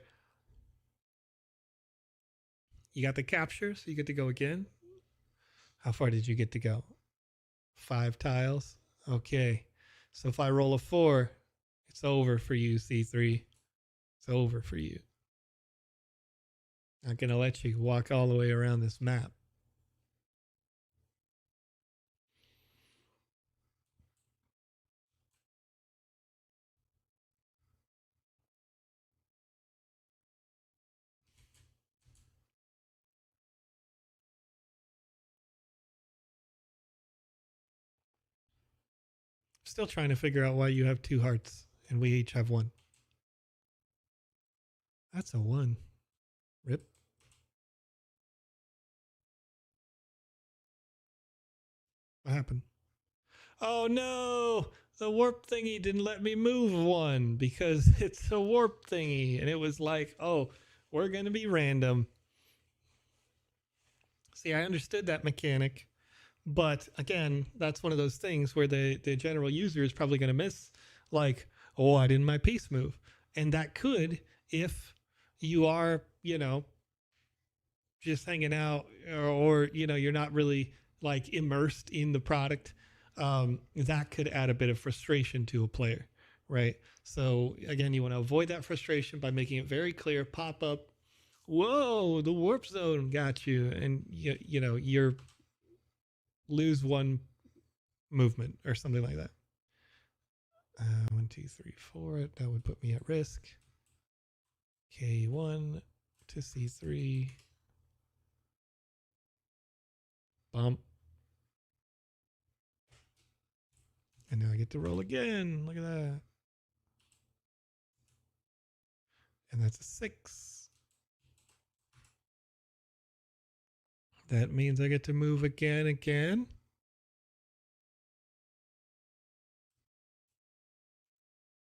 You got the capture, so you get to go again. How far did you get to go? 5 tiles. Okay, so if I roll a 4, it's over for you, C3. It's over for you. Not gonna let you walk all the way around this map. Still trying to figure out why you have 2 hearts and we each have 1. That's a 1. Rip. What happened? Oh no! The warp thingy didn't let me move 1 because it's a warp thingy. And it was like, oh, we're going to be random. See, I understood that mechanic. But again, that's one of those things where the general user is probably going to miss, like, oh, why didn't my piece move? And that could, if you are, you know, just hanging out, or you know, you're not really like immersed in the product, that could add a bit of frustration to a player, right? So again, you want to avoid that frustration by making it very clear. Pop up, whoa, the warp zone got you, and you know, you're lose 1 movement or something like that. 1, 2, 3, 4. That would put me at risk. K1 to C3. Bump. And now I get to roll again. Look at that. And that's a 6. That means I get to move again.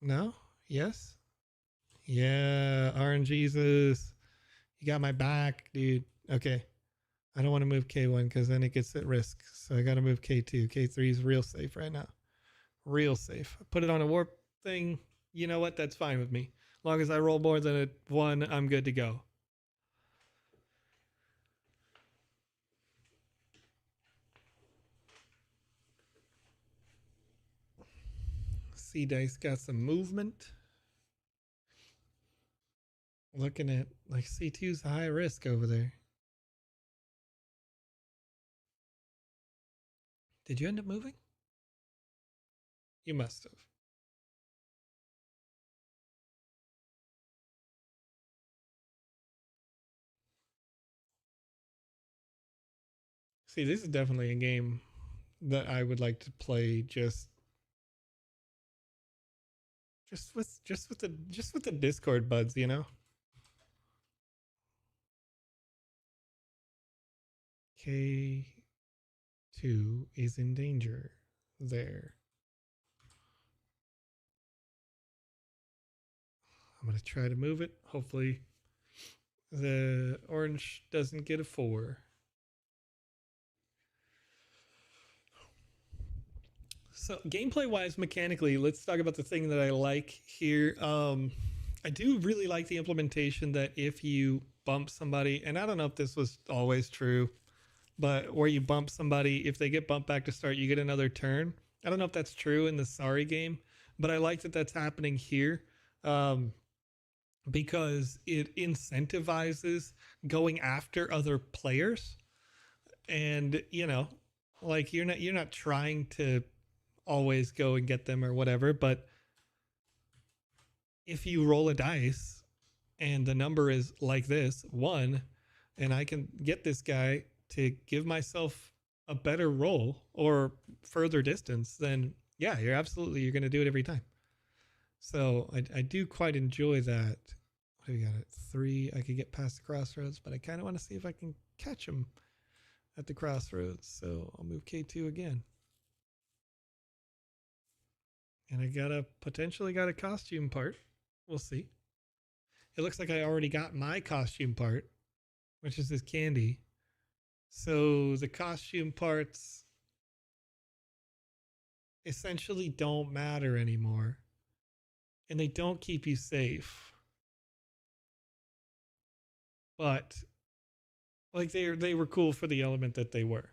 No? Yes? Yeah, RNGesus. You got my back, dude. Okay. I don't want to move K1 because then it gets at risk. So I got to move K2. K3 is real safe right now. Real safe. Put it on a warp thing. You know what? That's fine with me. As long as I roll more than a 1, I'm good to go. C dice got some movement. Looking at like C2's high risk over there. Did you end up moving? You must have. See, this is definitely a game that I would like to play just with the Discord buds, you know? K2 is in danger there. I'm going to try to move it. Hopefully the orange doesn't get a 4. So gameplay wise, mechanically, let's talk about the thing that I like here. I do really like the implementation that if you bump somebody, and I don't know if this was always true, but where you bump somebody, if they get bumped back to start, you get another turn. I don't know if that's true in the Sorry game, but I like that that's happening here. Because it incentivizes going after other players, and you know, like you're not trying to always go and get them or whatever, but if you roll a dice and the number is like this 1, and I can get this guy to give myself a better roll or further distance, then yeah, you're going to do it every time. So I do quite enjoy that. What do we got at 3? I could get past the crossroads, but I kind of want to see if I can catch him at the crossroads. So I'll move K2 again. And I potentially got a costume part. We'll see. It looks like I already got my costume part, which is this candy. So the costume parts essentially don't matter anymore. And they don't keep you safe. But like they were cool for the element that they were.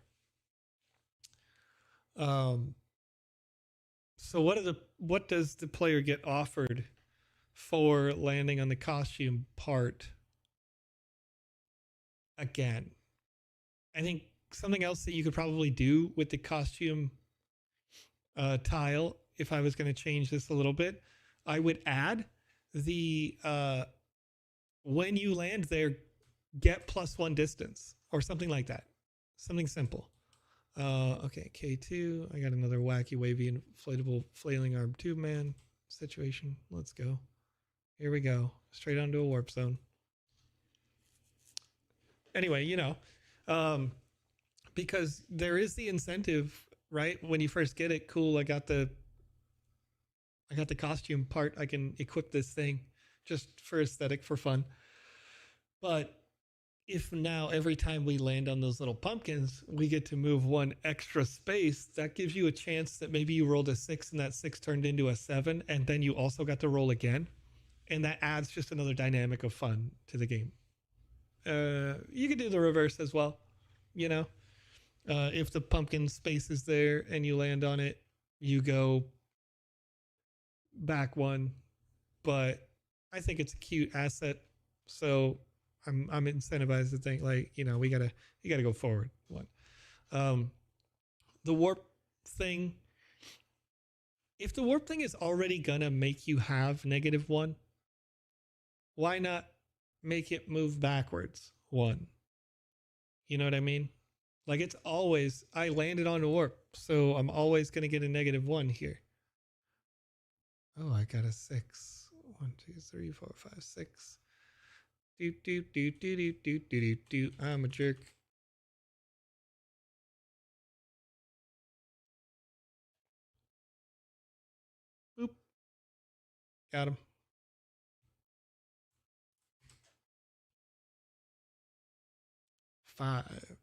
So what does the player get offered for landing on the costume part again? I think something else that you could probably do with the costume tile, if I was going to change this a little bit, I would add the when you land there, get +1 distance or something like that. Something simple. Okay, K2. I got another wacky, wavy, inflatable, flailing arm tube man situation. Let's go. Here we go. Straight onto a warp zone. Anyway, you know, because there is the incentive, right? When you first get it, cool. I got the costume part. I can equip this thing just for aesthetic, for fun. But if now every time we land on those little pumpkins, we get to move 1 extra space, that gives you a chance that maybe you rolled a 6 and that 6 turned into a 7, and then you also got to roll again. And that adds just another dynamic of fun to the game. You could do the reverse as well. You know, if the pumpkin space is there and you land on it, you go back 1. But I think it's a cute asset. So I'm incentivized to think like, you know, you gotta go forward 1. The warp thing, if the warp thing is already gonna make you have -1, why not make it move backwards 1? You know what I mean? Like it's always, I landed on a warp, so I'm always gonna get a -1 here. Oh, I got a 6. 1, 2, 3, 4, 5, 6. Doop, doop, doop, doop, doop, doop, doop, doop. I'm a jerk. Boop. Got him. Five.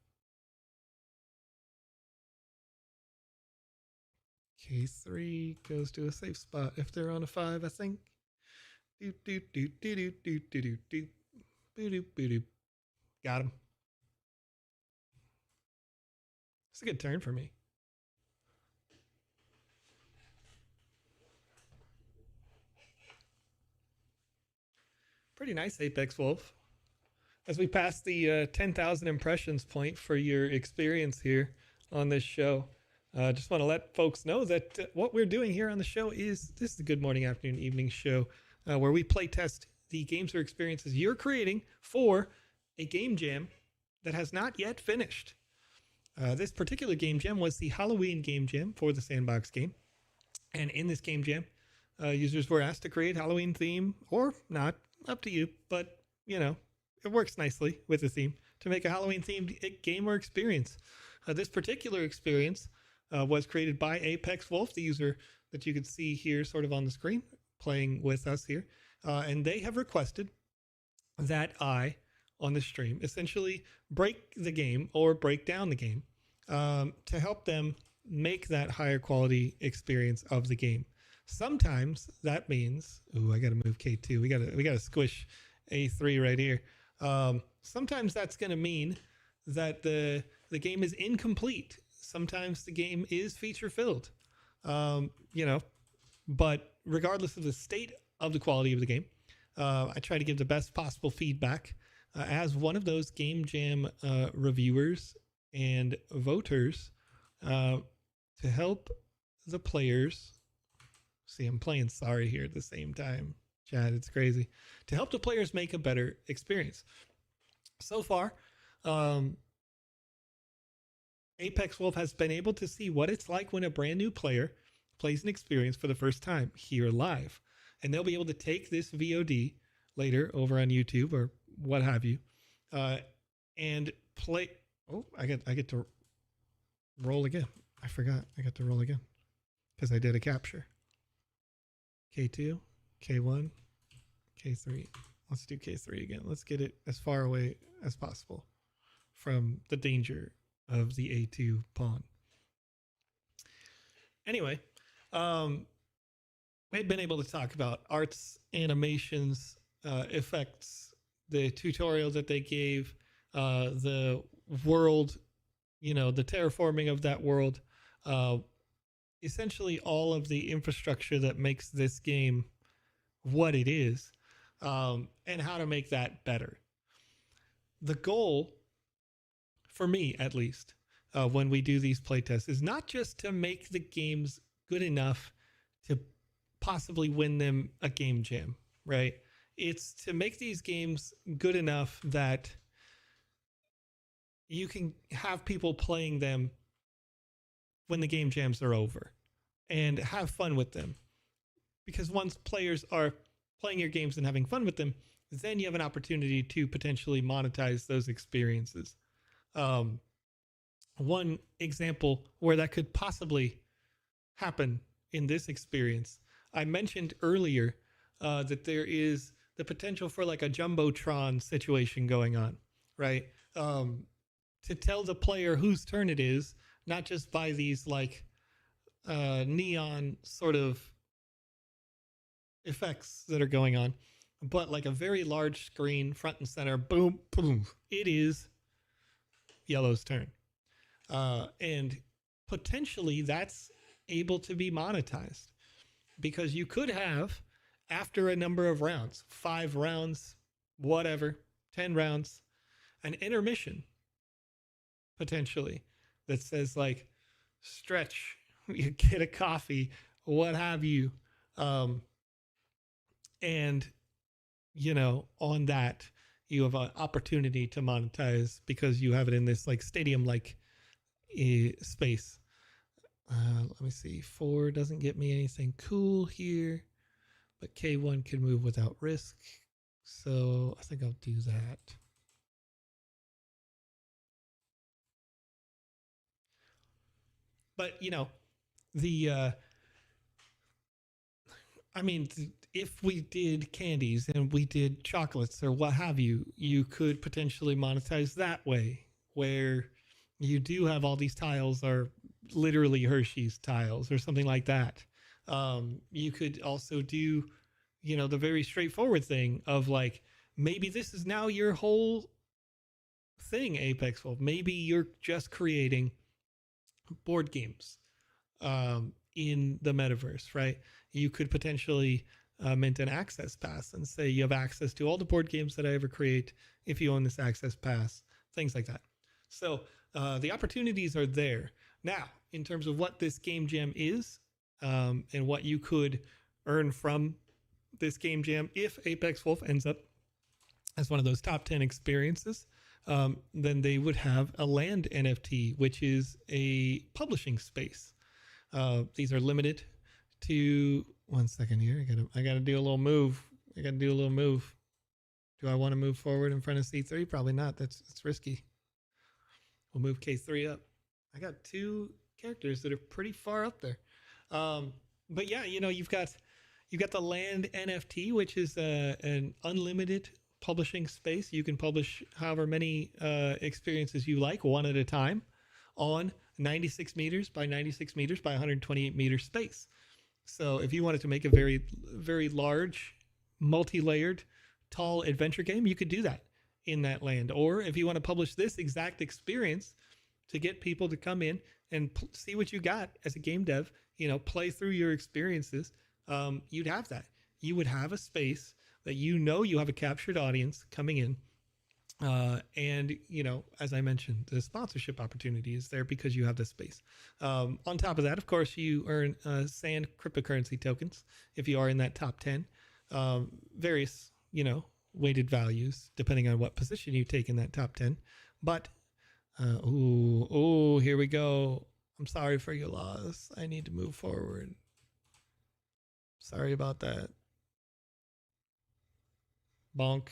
K3 goes to a safe spot if they're on a 5, I think. Doop, doop, doop, doop, doop, doop, doop, doop. Boop, doop, boop, doop. Got him. It's a good turn for me. Pretty nice, Apex Wolf. As we pass the 10,000 impressions point for your experience here on this show, just want to let folks know that what we're doing here on the show is this is the Good Morning, Afternoon, Evening show where we play test the games or experiences you're creating for a game jam that has not yet finished. This particular game jam was the Halloween game jam for the Sandbox game. And in this game jam, users were asked to create Halloween theme or not, up to you, but you know, it works nicely with the theme to make a Halloween themed game or experience. This particular experience was created by Apex Wolf, the user that you could see here sort of on the screen playing with us here. And they have requested that I, on the stream, essentially break the game or break down the game to help them make that higher quality experience of the game. Sometimes that means, ooh, I got to move K2. We got to squish A3 right here. Sometimes that's going to mean that the game is incomplete. Sometimes the game is feature filled. You know, but regardless of the state of the quality of the game, I try to give the best possible feedback as one of those game jam reviewers and voters to help the players. See, I'm playing sorry here at the same time, Chad. It's crazy. To help the players make a better experience. So far, Apex Wolf has been able to see what it's like when a brand new player plays an experience for the first time here live. And they'll be able to take this VOD later over on YouTube or what have you, and play. Oh, I get to roll again. I forgot. I got to roll again because I did a capture. K2, K1, K3. Let's do K3 again. Let's get it as far away as possible from the danger of the A2 pawn. Anyway, we've been able to talk about arts, animations, effects, the tutorial that they gave, the world, you know, the terraforming of that world, essentially all of the infrastructure that makes this game what it is, and how to make that better. The goal, for me at least, when we do these playtests, is not just to make the games good enough to possibly win them a game jam, right? It's to make these games good enough that you can have people playing them when the game jams are over and have fun with them. Because once players are playing your games and having fun with them, then you have an opportunity to potentially monetize those experiences. One example where that could possibly happen in this experience, I mentioned earlier that there is the potential for like a Jumbotron situation going on, right? To tell the player whose turn it is, not just by these like neon sort of effects that are going on, but like a very large screen front and center, boom, boom, it is yellow's turn. And potentially that's able to be monetized because you could have, after a number of rounds, 5 rounds, whatever, 10 rounds, an intermission potentially that says like stretch, you get a coffee, what have you. And, you know, on that, you have an opportunity to monetize because you have it in this like stadium-like space. Let me see. 4 doesn't get me anything cool here. but K1 can move without risk. So I think I'll do that. But, you know, the I mean, if we did candies and we did chocolates or what have you, you could potentially monetize that way, where you do have all these tiles are literally Hershey's tiles or something like that. You could also do, you know, the very straightforward thing of like, maybe this is now your whole thing, Apex Wolf. Maybe you're just creating board games in the metaverse, right? You could potentially mint an access pass and say you have access to all the board games that I ever create if you own this access pass, things like that. So the opportunities are there. Now, in terms of what this game jam is and what you could earn from this game jam, if Apex Wolf ends up as one of those top 10 experiences, then they would have a land NFT, which is a publishing space. These are limited to 1 second here. I gotta do a little move. Do I want to move forward in front of C3? Probably not. That's risky. We'll move K3 up. I got two characters that are pretty far up there. But yeah, you know, you've got the land NFT, which is an unlimited publishing space. You can publish however many experiences you like, one at a time, on 96 meters by 96 meters by 128 meter space. So if you wanted to make a very, very large, multi-layered, tall adventure game, you could do that in that land. Or if you want to publish this exact experience to get people to come in and see what you got as a game dev, you know, play through your experiences, you'd have that. You would have a space that you know you have a captured audience coming in. And, you know, as I mentioned, the sponsorship opportunity is there because you have this space. On top of that, of course, you earn Sand cryptocurrency tokens if you are in that top 10. Various, you know, weighted values depending on what position you take in that top 10. But, here we go. I'm sorry for your loss. I need to move forward. Sorry about that. Bonk.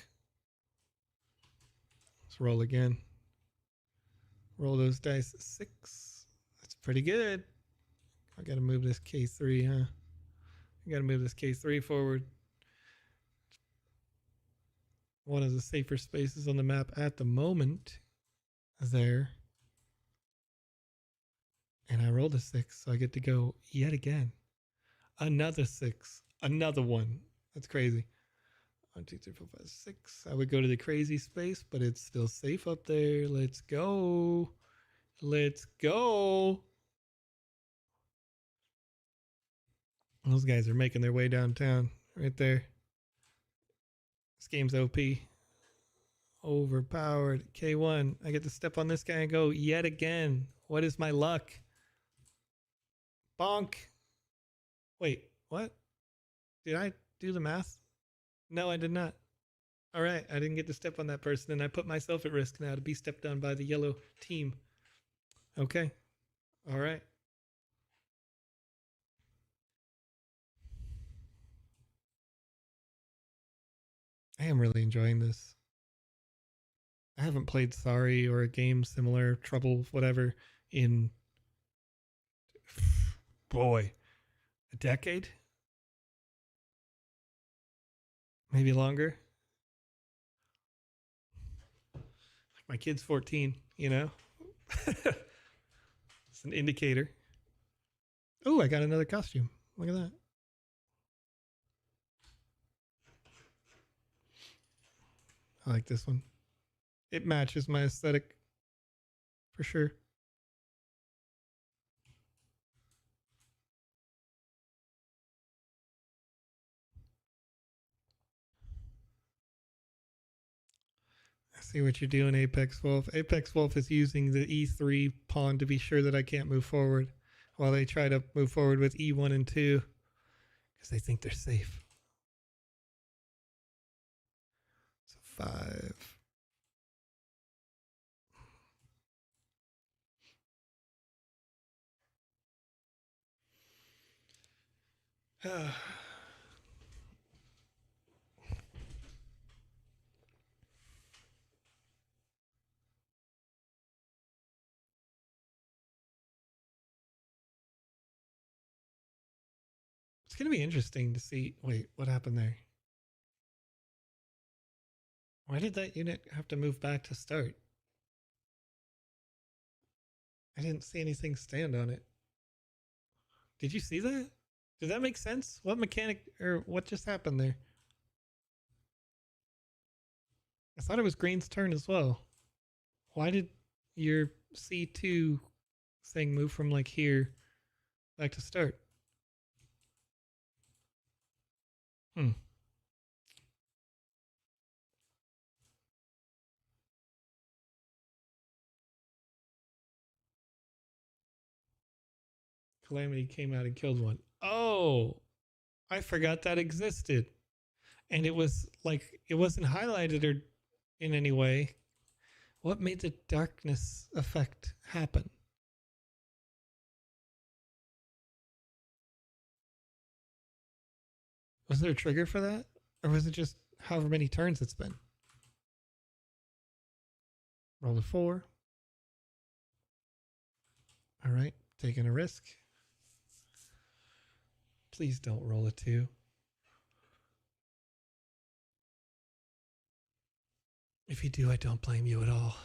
Let's roll again. Roll those dice. 6. That's pretty good. I gotta move this K3, huh? I gotta move this K3 forward. One of the safer spaces on the map at the moment. There. And I rolled a 6, so I get to go yet again. Another 6. Another one. That's crazy. 1, 2, 3, 4, 5, 6. I would go to the crazy space, but it's still safe up there. Let's go. Let's go. Those guys are making their way downtown right there. This game's OP. Overpowered. K1. I get to step on this guy and go yet again. What is my luck? Bonk. Wait, what? Did I do the math? No, I did not. All right, I didn't get to step on that person, and I put myself at risk now to be stepped on by the yellow team. Okay. All right. I am really enjoying this. I haven't played Sorry or a game similar, Trouble, whatever, in, boy, a decade? Maybe longer. My kid's 14, you know? It's an indicator. Oh, I got another costume. Look at that. I like this one. It matches my aesthetic for sure. I see what you're doing, Apex Wolf. Apex Wolf is using the E3 pawn to be sure that I can't move forward while they try to move forward with E1 and 2 because they think they're safe. So 5. It's going to be interesting to see. Wait, what happened there? Why did that unit have to move back to start? I didn't see anything stand on it. Did you see that? Did that make sense? What mechanic or what just happened there? I thought it was green's turn as well. Why did your C2 thing move from like here back to start? Calamity came out and killed one. Oh, I forgot that existed. And it was like, it wasn't highlighted or in any way. What made the darkness effect happen? Was there a trigger for that? Or was it just however many turns it's been? Roll a 4. All right, taking a risk. Please don't roll a 2. If you do, I don't blame you at all.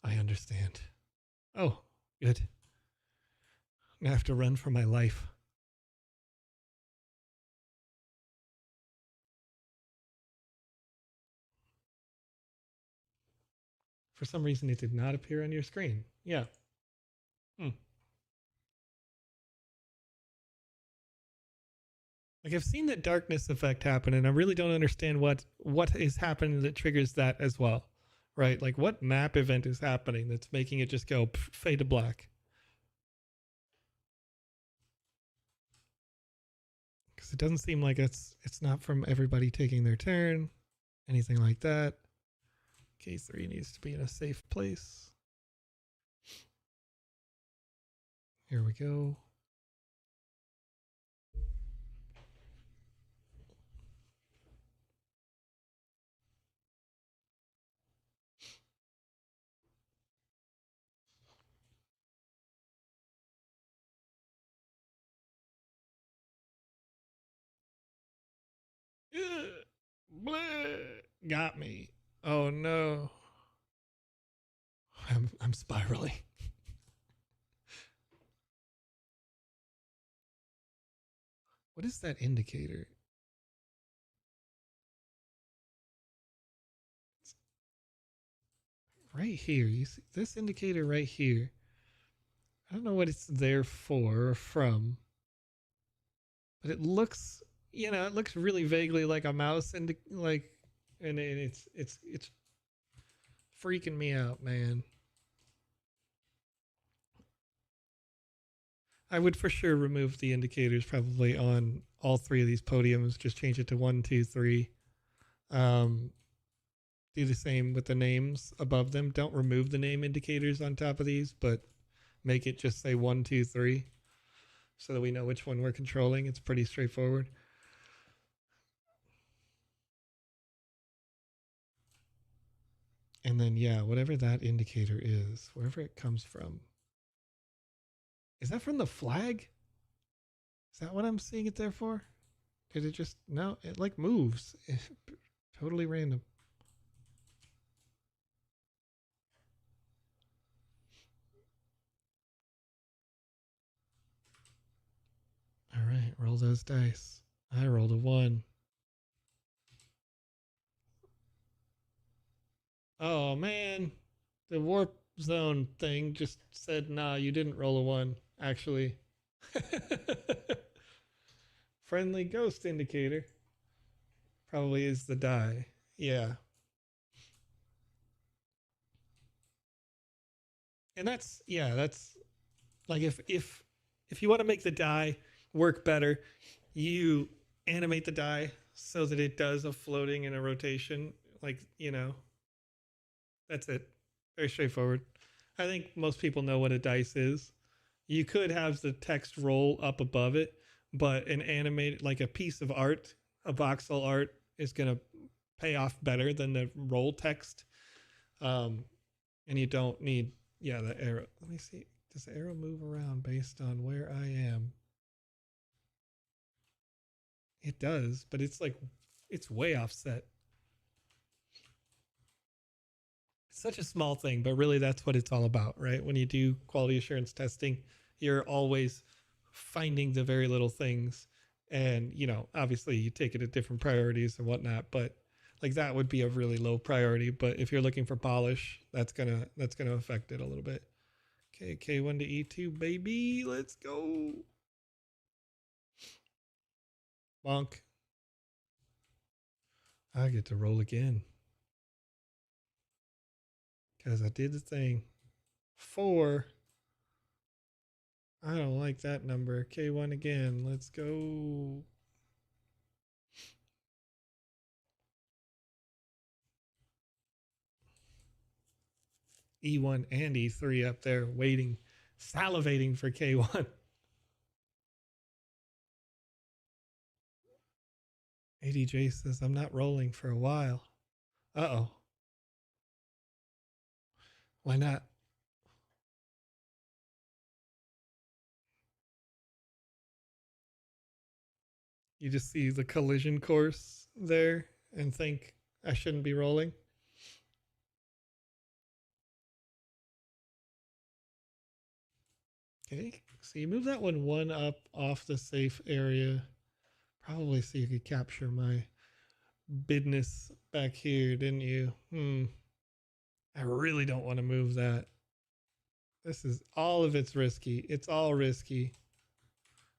I understand. Oh, good. I have to run for my life. For some reason, it did not appear on your screen. Yeah. Like I've seen that darkness effect happen, and I really don't understand what is happening that triggers that as well, right? Like what map event is happening that's making it just go fade to black? Because it doesn't seem like it's not from everybody taking their turn, anything like that. K3 needs to be in a safe place. Here we go. Got me. Oh no. I'm spiraling. What is that indicator? Right here. You see this indicator right here. I don't know what it's there for or from, but it looks, it looks really vaguely like a mouse and like, and it's freaking me out, man. I would for sure remove the indicators probably on all 3 of these podiums. Just change it to 1, 2, 3. Do the same with the names above them. Don't remove the name indicators on top of these, but make it just say 1, 2, 3 so that we know which one we're controlling. It's pretty straightforward. And then, yeah, whatever that indicator is, wherever it comes from. Is that from the flag? Is that what I'm seeing it there for? Did it just, no, it like moves. Totally random. All right, roll those dice. I rolled a 1. Oh man, the warp zone thing just said, nah, you didn't roll a 1, actually. Friendly ghost indicator probably is the die. Yeah. And that's like if you want to make the die work better, you animate the die so that it does a floating and a rotation. Like, that's it. Very straightforward. I think most people know what a dice is. You could have the text roll up above it, but an animated, like a piece of art, a voxel art, is going to pay off better than the roll text. And you don't need, the arrow. Let me see. Does the arrow move around based on where I am? It does, but it's like, it's way offset. It's such a small thing, but really that's what it's all about, right? When you do quality assurance testing, you're always finding the very little things. And, you know, obviously you take it at different priorities and whatnot, but like that would be a really low priority. But if you're looking for polish, that's gonna affect it a little bit. Okay, K1 to E2, baby. Let's go. Bonk. I get to roll again. Because I did the thing. 4. I don't like that number. K1 again. Let's go. E1 and E3 up there waiting, salivating for K1. ADJ says, I'm not rolling for a while. Uh-oh. Why not? You just see the collision course there and think I shouldn't be rolling. Okay, so you move that one up off the safe area. Probably so you could capture my business back here, didn't you? I really don't want to move that. This is all of it's risky. It's all risky.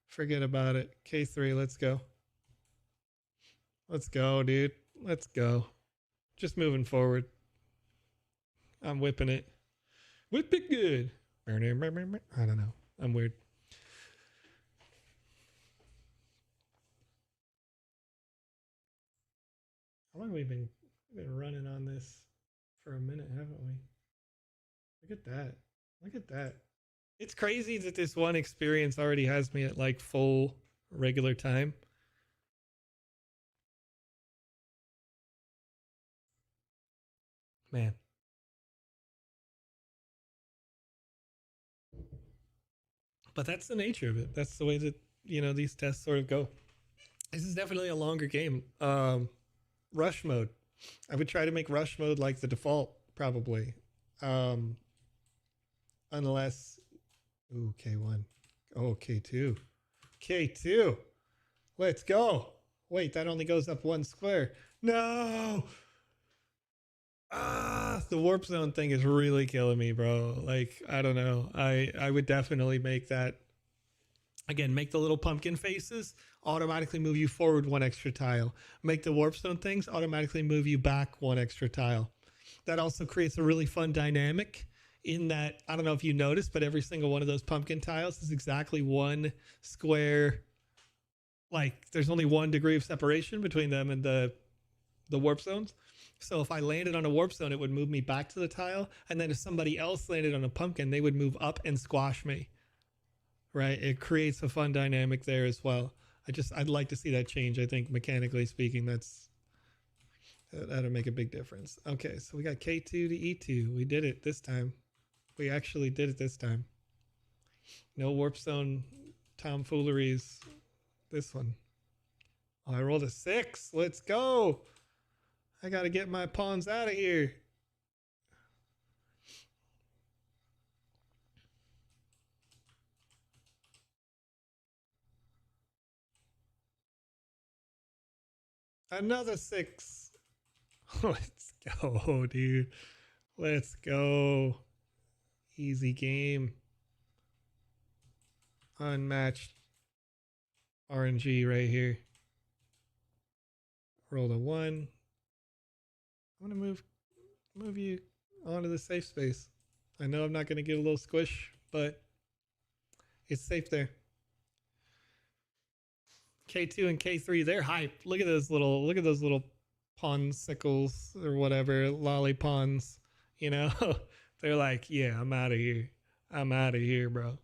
Forget about it. K3, let's go. Let's go, dude. Let's go. Just moving forward. I'm whipping it. Whip it good. I don't know. I'm weird. How long have we been running on this for a minute, haven't we? Look at that. Look at that. It's crazy that this one experience already has me at like full regular time. Man. But that's the nature of it. That's the way that, you know, these tests sort of go. This is definitely a longer game. Rush mode. I would try to make rush mode like the default, probably. Unless, ooh, K1. Oh, K2. K2. Let's go. Wait, that only goes up 1 square. No. The warp zone thing is really killing me, bro. Like, I don't know. I would definitely make that. Again, make the little pumpkin faces, automatically move you forward 1 extra tile. Make the warp zone things, automatically move you back 1 extra tile. That also creates a really fun dynamic in that, I don't know if you noticed, but every single one of those pumpkin tiles is exactly 1 square. Like, there's only 1 degree of separation between them and the warp zones. So if I landed on a warp zone, it would move me back to the tile. And then if somebody else landed on a pumpkin, they would move up and squash me. Right? It creates a fun dynamic there as well. I'd like to see that change. I think mechanically speaking, that'll make a big difference. Okay, so we got K2 to E2. We did it this time. We actually did it this time. No warp zone tomfooleries. This one. Oh, I rolled a 6. Let's go. I got to get my pawns out of here. Another 6. Let's go, dude. Let's go. Easy game. Unmatched RNG right here. Roll a 1. I'm going to move you onto the safe space. I know I'm not going to get a little squish, but it's safe there. K2 and K3, they're hyped. Look at those little ponsicles or whatever, lollipons, you know? They're like, yeah, I'm out of here. I'm out of here, bro.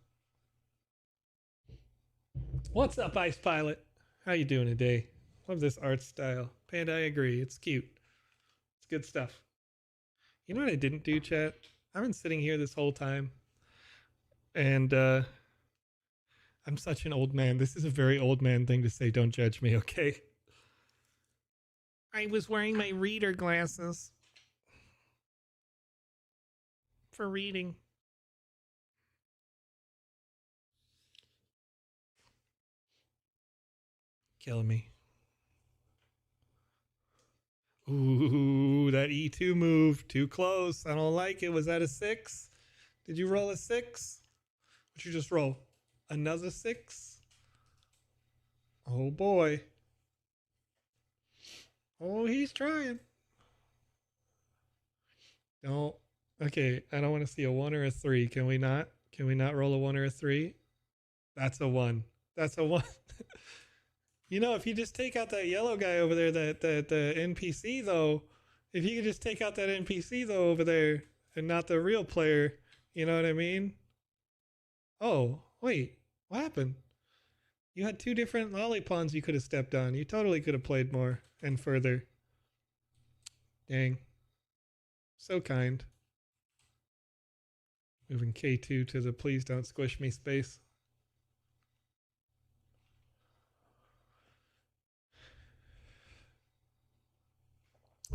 What's up, Ice Pilot? How you doing today? Love this art style. Panda, I agree. It's cute. It's good stuff. You know what I didn't do, chat? I've been sitting here this whole time, and I'm such an old man. This is a very old man thing to say. Don't judge me, okay? I was wearing my reader glasses for reading. Killing me. Ooh, that E2 move. Too close. I don't like it. Was that a 6? Did you roll a 6? What'd you just roll? Another 6? Oh boy. Oh, he's trying. No. Okay, I don't want to see a 1 or a 3. Can we not? Can we not roll a 1 or a 3? That's a 1. That's a 1. You know, if you just take out that yellow guy over there, that the NPC though, if you could just take out that NPC though over there and not the real player, you know what I mean? Oh, wait. What happened? You had 2 different lollipawns you could have stepped on. You totally could have played more and further. Dang. So kind. Moving K2 to the please don't squish me space.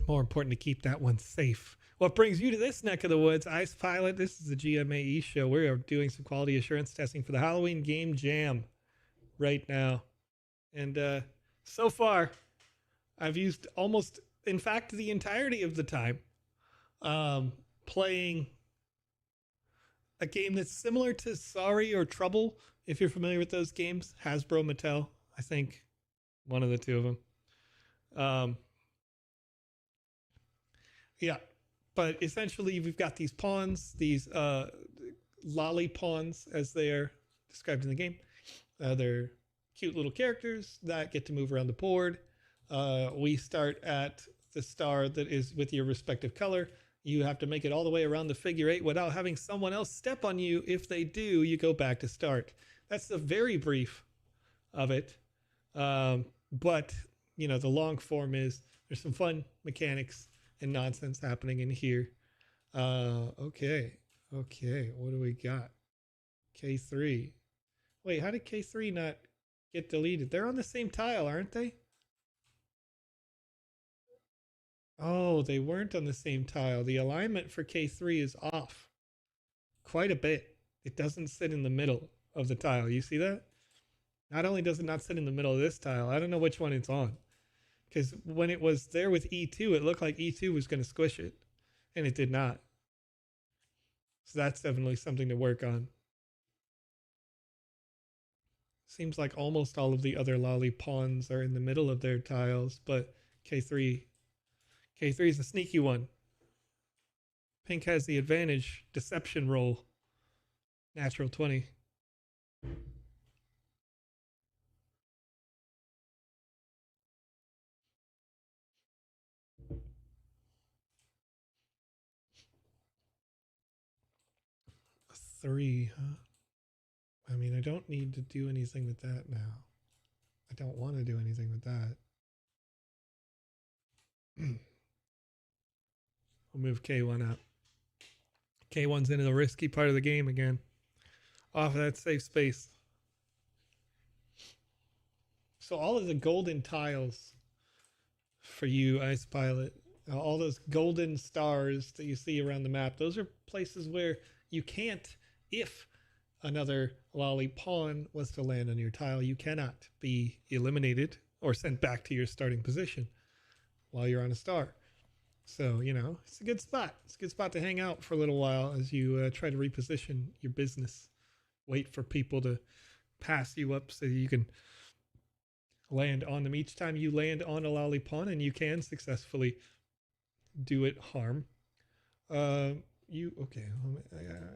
More important to keep that one safe. What brings you to this neck of the woods, Ice Pilot? This is the GMAE show. We are doing some quality assurance testing for the Halloween Game Jam right now. And so far, I've used almost, in fact, the entirety of the time playing a game that's similar to Sorry or Trouble, if you're familiar with those games. Hasbro, Mattel, I think. One of the two of them. Yeah, but essentially we've got these pawns, these lolly pawns as they are described in the game. They're cute little characters that get to move around the board. We start at the star that is with your respective color. You have to make it all the way around the figure 8 without having someone else step on you. If they do, you go back to start. That's the very brief of it. But, you know, the long form is there's some fun mechanics and nonsense happening in here. Okay. What do we got? K3. Wait, how did K3 not get deleted? They're on the same tile, aren't they? Oh, they weren't on the same tile. The alignment for K3 is off quite a bit. It doesn't sit in the middle of the tile. You see that? Not only does it not sit in the middle of this tile, I don't know which one it's on. Because when it was there with E2, it looked like E2 was going to squish it. And it did not. So that's definitely something to work on. Seems like almost all of the other lolly pawns are in the middle of their tiles, but K3 is a sneaky one. Pink has the advantage. Deception roll. Natural 20. A 3, huh? I mean, I don't need to do anything with that now. I don't want to do anything with that. We'll move K1 up. K1's into the risky part of the game again. Off of that safe space. So all of the golden tiles for you, Ice Pilot, all those golden stars that you see around the map, those are places where you can't, if another lolly pawn was to land on your tile, you cannot be eliminated or sent back to your starting position while you're on a star. So, you know, it's a good spot. It's a good spot to hang out for a little while as you try to reposition your business. Wait for people to pass you up so you can land on them. Each time you land on a lolly pawn, and you can successfully do it harm. Okay? I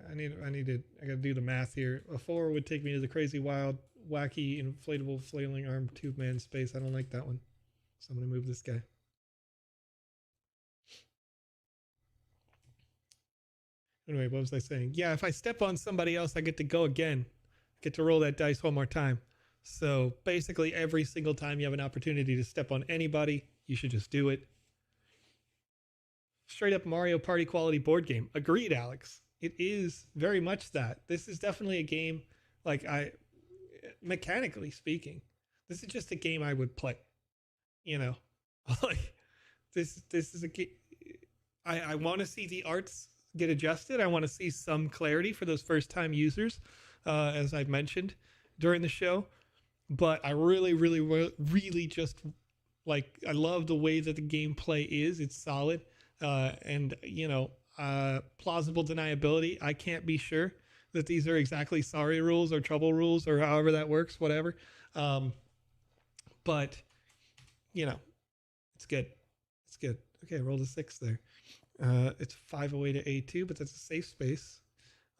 gotta do the math here. A 4 would take me to the crazy, wild, wacky, inflatable, flailing arm tube man space. I don't like that one, so I'm gonna move this guy. Anyway, what was I saying? Yeah, if I step on somebody else, I get to go again. I get to roll that dice one more time. So basically, every single time you have an opportunity to step on anybody, you should just do it. Straight up Mario Party quality board game. Agreed, Alex. It is very much that. This is definitely a game like mechanically speaking, this is just a game I would play. You know, like this is a game. I want to see the arts get adjusted. I want to see some clarity for those first time users, as I mentioned during the show. But I really just like, I love the way that the gameplay is. It's solid, and plausible deniability. I can't be sure that these are exactly sorry rules or trouble rules or however that works, whatever. But it's good. It's good. Okay, I rolled a 6 there. It's 5 away to A2, but that's a safe space.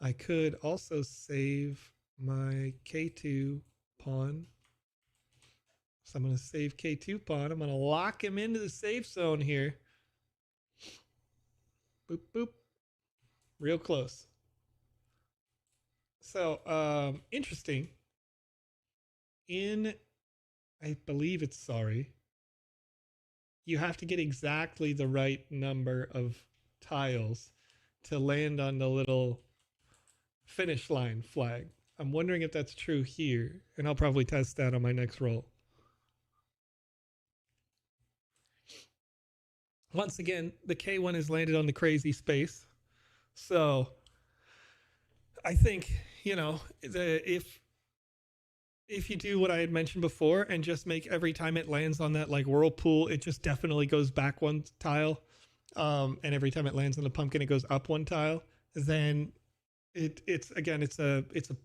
I could also save my K2 pawn. So I'm going to save K2 pawn. I'm going to lock him into the safe zone here. Boop, boop. Real close. So, interesting. I believe it's sorry, you have to get exactly the right number of tiles to land on the little finish line flag. I'm wondering if that's true here, and I'll probably test that on my next roll. Once again, the K1 has landed on the crazy space. So I think, if you do what I had mentioned before and just make every time it lands on that like whirlpool, it just definitely goes back one tile. And every time it lands on the pumpkin, it goes up one tile. Then it's a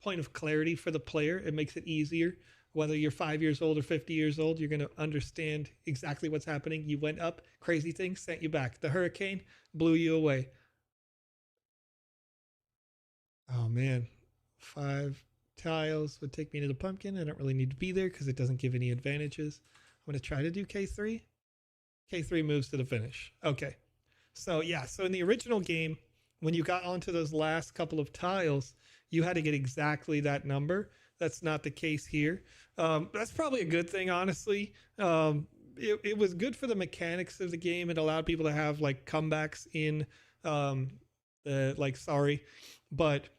point of clarity for the player. It makes it easier. Whether you're 5 years old or 50 years old, you're going to understand exactly what's happening. You went up, crazy thing sent you back. The hurricane blew you away. Oh man, 5 tiles would take me to the pumpkin. I don't really need to be there because it doesn't give any advantages. I'm going to try to do K3. K3 moves to the finish. Okay. So yeah, so in the original game, when you got onto those last couple of tiles, you had to get exactly that number. That's not the case here. That's probably a good thing, honestly. It was good for the mechanics of the game. It allowed people to have like comebacks in sorry, but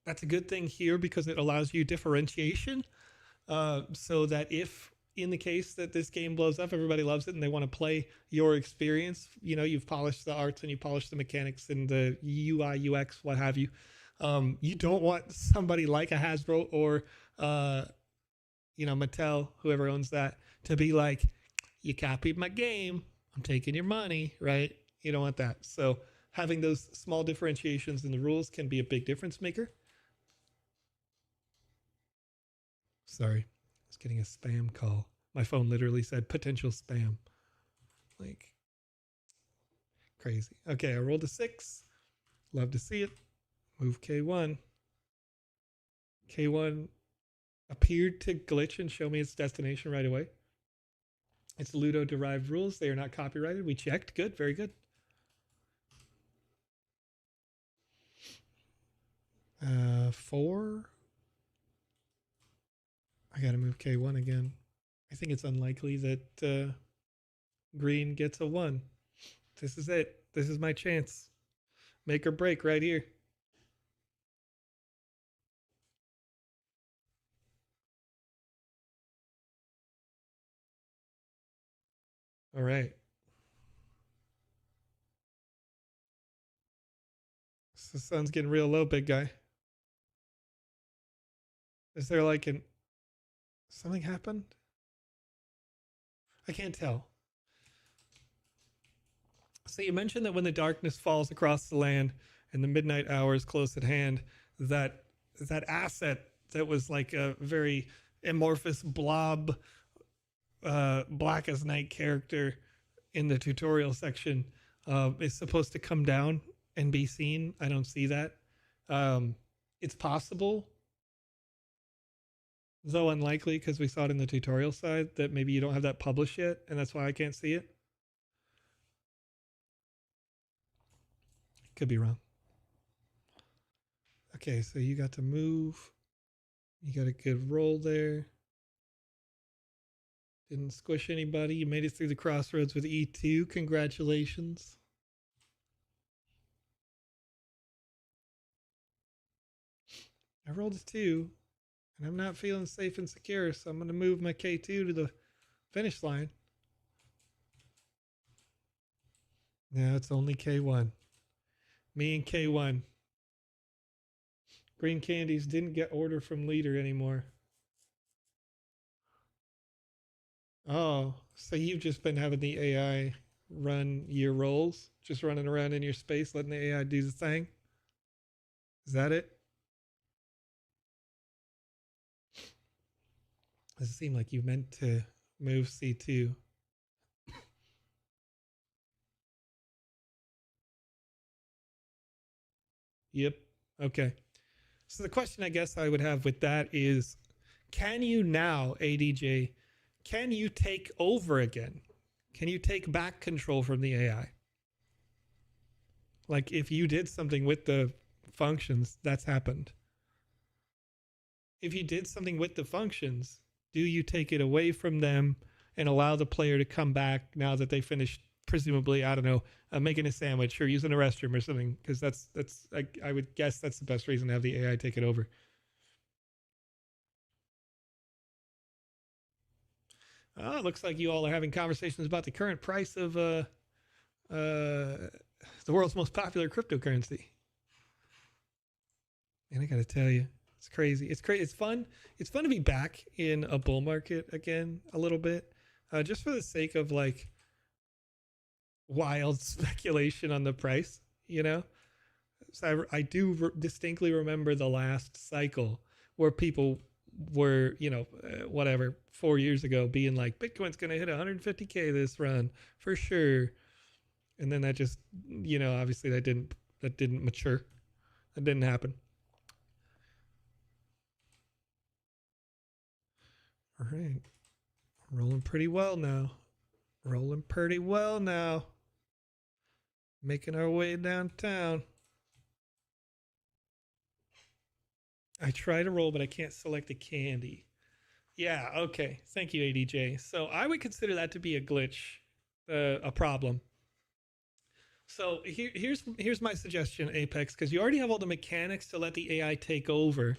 that's a good thing here because it allows you differentiation, so that if in the case that this game blows up, everybody loves it and they want to play your experience, you've polished the arts and you polished the mechanics and the UI, UX, what have you. You don't want somebody like a Hasbro or, Mattel, whoever owns that, to be like, you copied my game, I'm taking your money, right? You don't want that. So having those small differentiations in the rules can be a big difference maker. Sorry, I was getting a spam call. My phone literally said potential spam. Like, crazy. Okay, I rolled a 6. Love to see it. Move K1. K1 appeared to glitch and show me its destination right away. It's Ludo-derived rules. They are not copyrighted. We checked. Good, very good. 4. I got to move K1 again. I think it's unlikely that green gets a 1. This is it. This is my chance. Make or break right here. All right. The sun's getting real low, big guy. Is there like something happened? I can't tell. So you mentioned that when the darkness falls across the land and the midnight hour is close at hand, that asset that was like a very amorphous blob, black as night character in the tutorial section is supposed to come down and be seen. I don't see that. It's possible, though unlikely, because we saw it in the tutorial side, that maybe you don't have that published yet, and that's why I can't see it. Could be wrong. Okay, so you got to move. You got a good roll there. Didn't squish anybody. You made it through the crossroads with E2. Congratulations. I rolled a 2, And I'm not feeling safe and secure, so I'm going to move my K2 to the finish line. Now it's only K1. Me and K1. Green Candies didn't get order from leader anymore. Oh, so you've just been having the AI run your roles, just running around in your space, letting the AI do the thing? Is that it? Does it seem like you meant to move C2? Yep. Okay. So the question I guess I would have with that is, can you now, ADJ, can you take over again? Can you take back control from the AI? Like if you did something with the functions, that's happened. If you did something with the functions, do you take it away from them and allow the player to come back now that they finished, presumably, I don't know, making a sandwich or using a restroom or something? Because that's I would guess that's the best reason to have the AI take it over. Oh, it looks like you all are having conversations about the current price of the world's most popular cryptocurrency. And I got to tell you, it's crazy. It's crazy. It's fun. It's fun to be back in a bull market again a little bit, just for the sake of like wild speculation on the price. You know, so I do distinctly remember the last cycle where people were, whatever, 4 years ago being like, Bitcoin's going to hit 150K this run for sure. And then that just, obviously that didn't mature. That didn't happen. All right. Rolling pretty well now. Rolling pretty well now. Making our way downtown. I try to roll, but I can't select a candy. Yeah, okay. Thank you, ADJ. So I would consider that to be a glitch, a problem. So here's my suggestion, Apex, because you already have all the mechanics to let the AI take over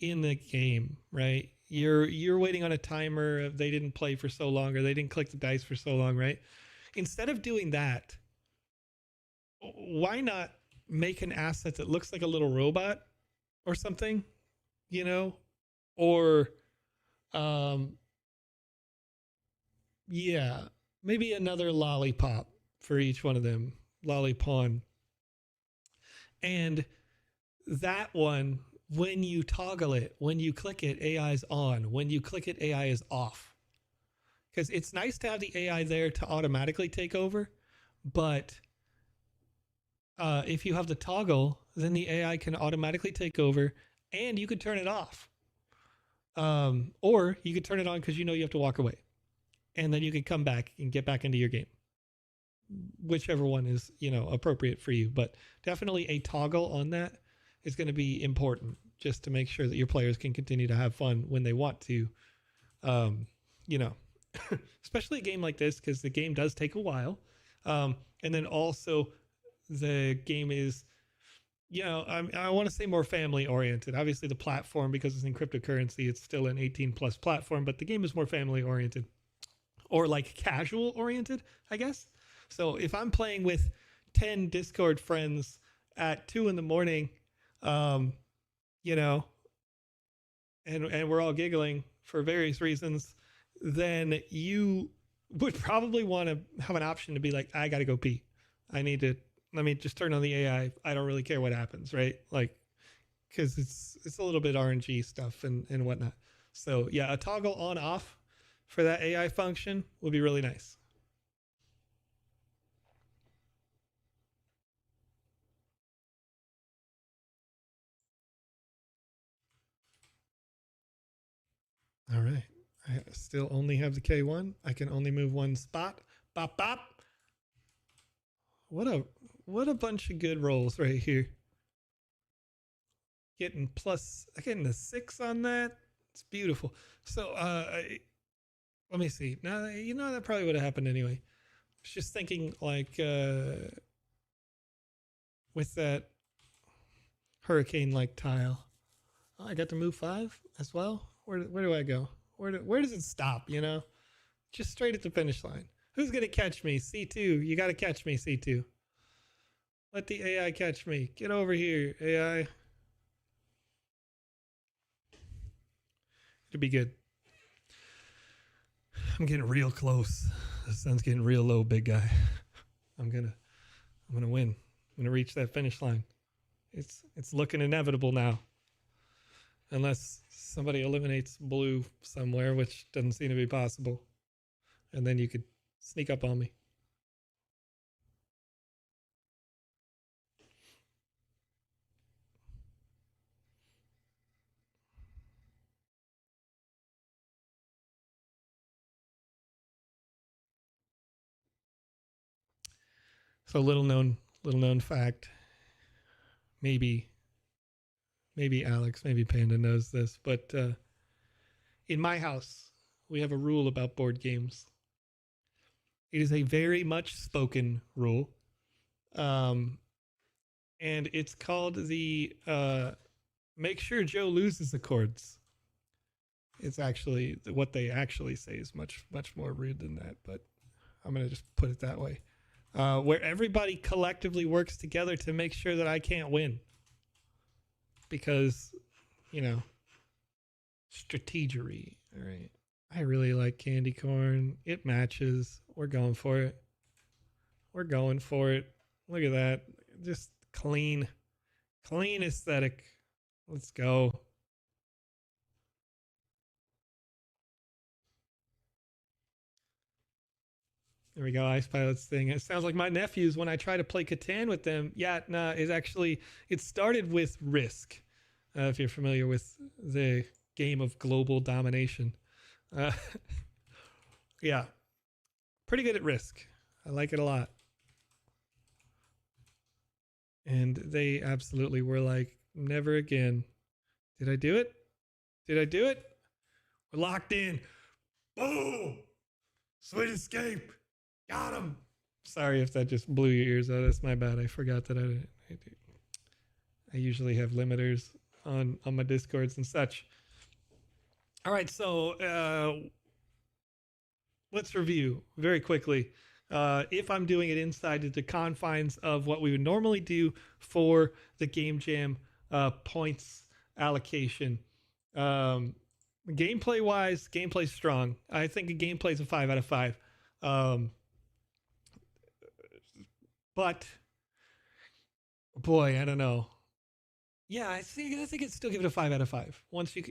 in the game, right? You're waiting on a timer. They didn't play for so long, or they didn't click the dice for so long, right? Instead of doing that, why not make an asset that looks like a little robot or something, or yeah, maybe another lollipop for each one of them, lollipon. And that one, when you toggle it, when you click it, AI is on. When you click it, AI is off. Because it's nice to have the AI there to automatically take over, but if you have the toggle, then the AI can automatically take over, and you could turn it off. Or you could turn it on because you have to walk away, and then you can come back and get back into your game. Whichever one is appropriate for you, but definitely a toggle on that is going to be important, just to make sure that your players can continue to have fun when they want to. Especially a game like this, because the game does take a while, and then also the game is, I want to say more family oriented. Obviously, the platform, because it's in cryptocurrency, it's still an 18 plus platform, but the game is more family oriented, or like casual oriented, I guess. So if I'm playing with 10 Discord friends at 2 a.m, and we're all giggling for various reasons, then you would probably want to have an option to be like, I got to go pee. Let me just turn on the AI. I don't really care what happens, right? Like, because it's a little bit RNG stuff and whatnot. So yeah, a toggle on off for that AI function would be really nice. All right. I still only have the K1. I can only move one spot. Bop bop. What a bunch of good rolls right here. Getting a 6 on that. It's beautiful. So let me see. Now that probably would have happened anyway. I was just thinking like with that hurricane like tile. Oh, I got to move 5 as well. Where do I go? Where does it stop? You know, just straight at the finish line. Who's gonna catch me? C2. You gotta catch me, C2. Let the AI catch me. Get over here, AI. It'll be good. I'm getting real close. The sun's getting real low, big guy. I'm gonna win. I'm gonna reach that finish line. It's looking inevitable now. Unless somebody eliminates blue somewhere, which doesn't seem to be possible. And then you could sneak up on me. So little known fact. Maybe Alex, maybe Panda knows this, but in my house, we have a rule about board games. It is a very much spoken rule. And it's called the make sure Joe loses the chords. It's actually what they actually say is much more rude than that, but I'm going to just put it that way. Where everybody collectively works together to make sure that I can't win. Because, you know, strategery. All right. I really like candy corn. It matches. We're going for it. We're going for it. Look at that. Just clean aesthetic. Let's go. There we go, Ice Pilots thing. It sounds like my nephews when I try to play Catan with them. Yeah, no, it started with Risk. If you're familiar with the game of global domination. Yeah, pretty good at Risk. I like it a lot. And they absolutely were like, never again. Did I do it? We're locked in. Boom! Sweet escape. Got him. Sorry if that just blew your ears out. That's my bad. I forgot that I usually have limiters on my Discords and such. All right, so let's review very quickly. If I'm doing it inside the confines of what we would normally do for the Game Jam points allocation. Gameplay wise, gameplay's strong. I think the gameplay's a 5 out of 5. But boy, I don't know. Yeah, I think I'd still give it a 5 out of 5. Once you,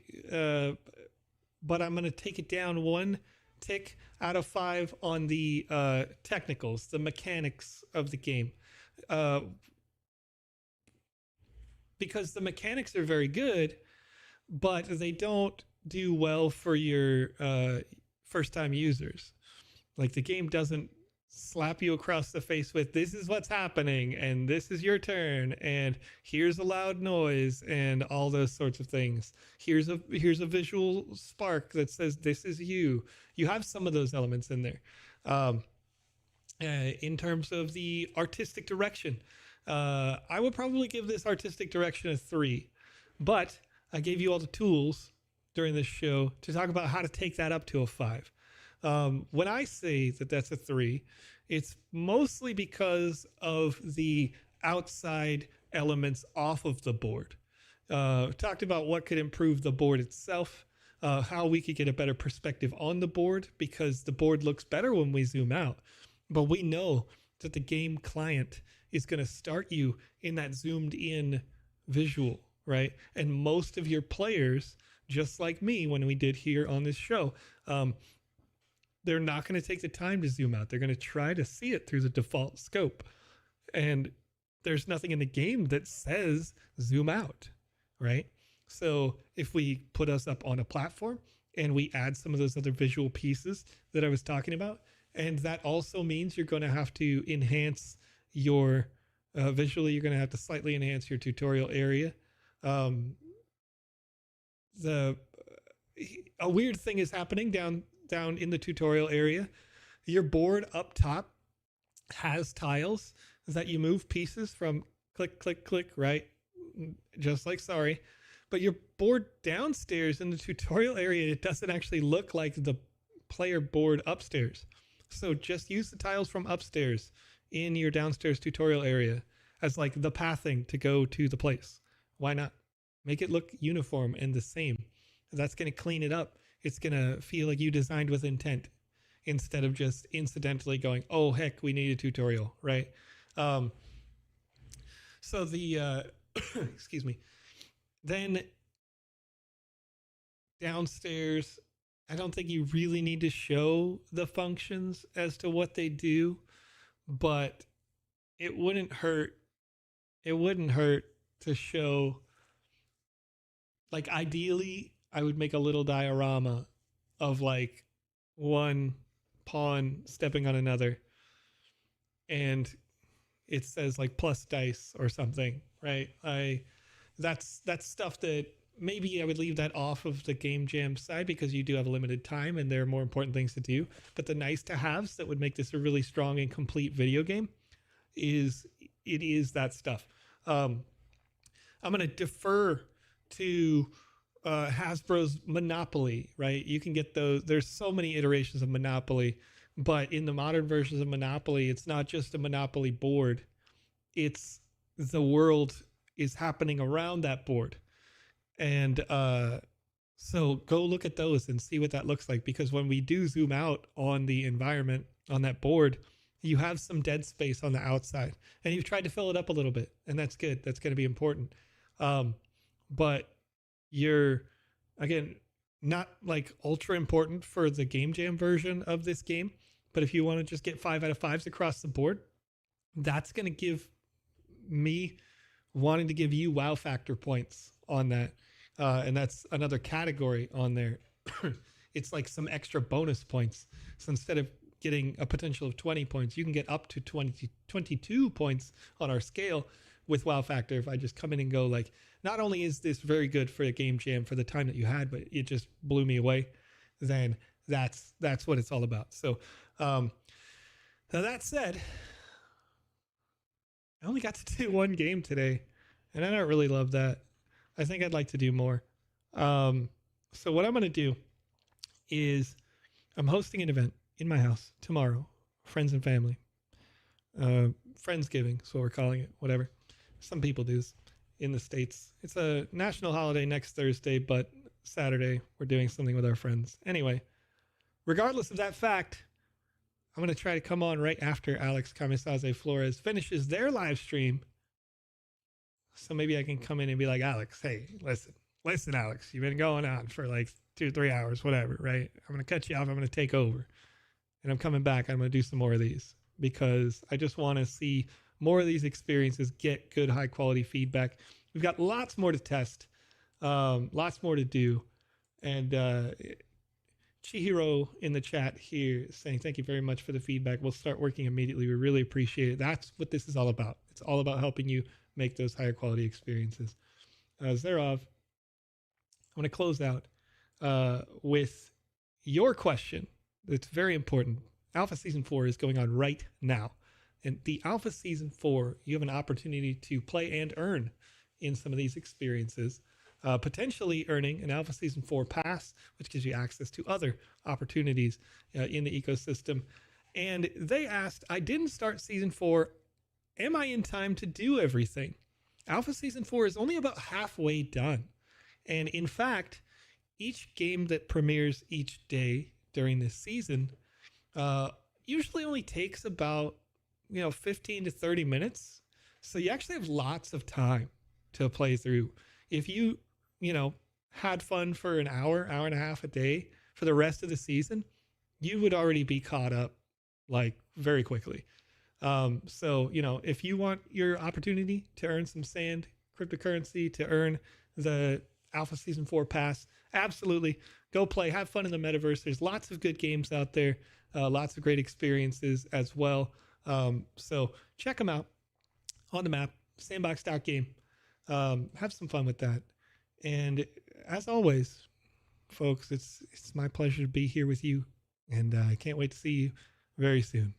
but I'm gonna take it down 1 tick out of 5 on the technicals, the mechanics of the game, because the mechanics are very good, but they don't do well for your first-time users. Like the game doesn't slap you across the face with this is what's happening and this is your turn and here's a loud noise and all those sorts of things. Here's a visual spark that says this is you. You have some of those elements in there. In terms of the artistic direction, I would probably give this artistic direction a 3, but I gave you all the tools during this show to talk about how to take that up to a 5. When I say that that's a 3, it's mostly because of the outside elements off of the board. Talked about what could improve the board itself, how we could get a better perspective on the board because the board looks better when we zoom out. But we know that the game client is going to start you in that zoomed in visual, right? And most of your players, just like me when we did here on this show, they're not going to take the time to zoom out. They're going to try to see it through the default scope. And there's nothing in the game that says zoom out, right? So if we put us up on a platform and we add some of those other visual pieces that I was talking about, and that also means you're going to have to enhance your visually, you're going to have to slightly enhance your tutorial area. A weird thing is happening down in the tutorial area. Your board up top has tiles that you move pieces from click, click, click, right? Just like sorry. But your board downstairs in the tutorial area, it doesn't actually look like the player board upstairs. So just use the tiles from upstairs in your downstairs tutorial area as like the pathing to go to the place. Why not? Make it look uniform and the same. That's going to clean it up. It's going to feel like you designed with intent instead of just incidentally going, oh, heck, we need a tutorial, right? So the, excuse me, then downstairs, I don't think you really need to show the functions as to what they do, but it wouldn't hurt. It wouldn't hurt to show, like, ideally, I would make a little diorama of like one pawn stepping on another, and it says like plus dice or something, right? That's stuff that maybe I would leave that off of the game jam side because you do have a limited time and there are more important things to do. But the nice to haves that would make this a really strong and complete video game is that stuff. I'm going to defer to Hasbro's Monopoly, right? You can get those. There's so many iterations of Monopoly, but in the modern versions of Monopoly, it's not just a Monopoly board. It's the world is happening around that board. And so go look at those and see what that looks like, because when we do zoom out on the environment on that board, you have some dead space on the outside and you've tried to fill it up a little bit, and that's good. That's going to be important. But you're, again, not like ultra important for the game jam version of this game. But if you want to just get 5 out of 5s across the board, that's going to give me wanting to give you wow factor points on that. And that's another category on there. It's like some extra bonus points. So instead of getting a potential of 20 points, you can get up to 22 points on our scale with wow factor. If I just come in and go like, not only is this very good for a game jam for the time that you had, but it just blew me away, then that's what it's all about. So now that said, I only got to do one game today, and I don't really love that. I think I'd like to do more. So what I'm going to do is I'm hosting an event in my house tomorrow, friends and family. Friendsgiving is what we're calling it, whatever. Some people do this in the States. It's a national holiday next Thursday, but Saturday we're doing something with our friends. Anyway, regardless of that fact, I'm going to try to come on right after Alex Camisaze Florez finishes their live stream. So maybe I can come in and be like, Alex, hey, listen, Alex, you've been going on for like 2-3 hours, whatever, right? I'm going to cut you off. I'm going to take over. And I'm coming back. I'm going to do some more of these because I just want to see more of these experiences, get good, high quality feedback. We've got lots more to test, lots more to do. And Chihiro in the chat here saying, thank you very much for the feedback. We'll start working immediately. We really appreciate it. That's what this is all about. It's all about helping you make those higher quality experiences. Zerov, I'm going to close out with your question. It's very important. Alpha Season 4 is going on right now. And the Alpha Season 4, you have an opportunity to play and earn in some of these experiences, potentially earning an Alpha Season 4 pass, which gives you access to other opportunities in the ecosystem. And they asked, I didn't start Season 4. Am I in time to do everything? Alpha Season 4 is only about halfway done. And in fact, each game that premieres each day during this season usually only takes about 15 to 30 minutes. So you actually have lots of time to play through. If you had fun for an hour and a half a day for the rest of the season, you would already be caught up like very quickly. So, if you want your opportunity to earn some sand cryptocurrency, to earn the Alpha Season 4 pass, absolutely go play, have fun in the metaverse. There's lots of good games out there, lots of great experiences as well. So check them out on the map, sandbox.game. Have some fun with that. And as always, folks, it's my pleasure to be here with you. And I can't wait to see you very soon.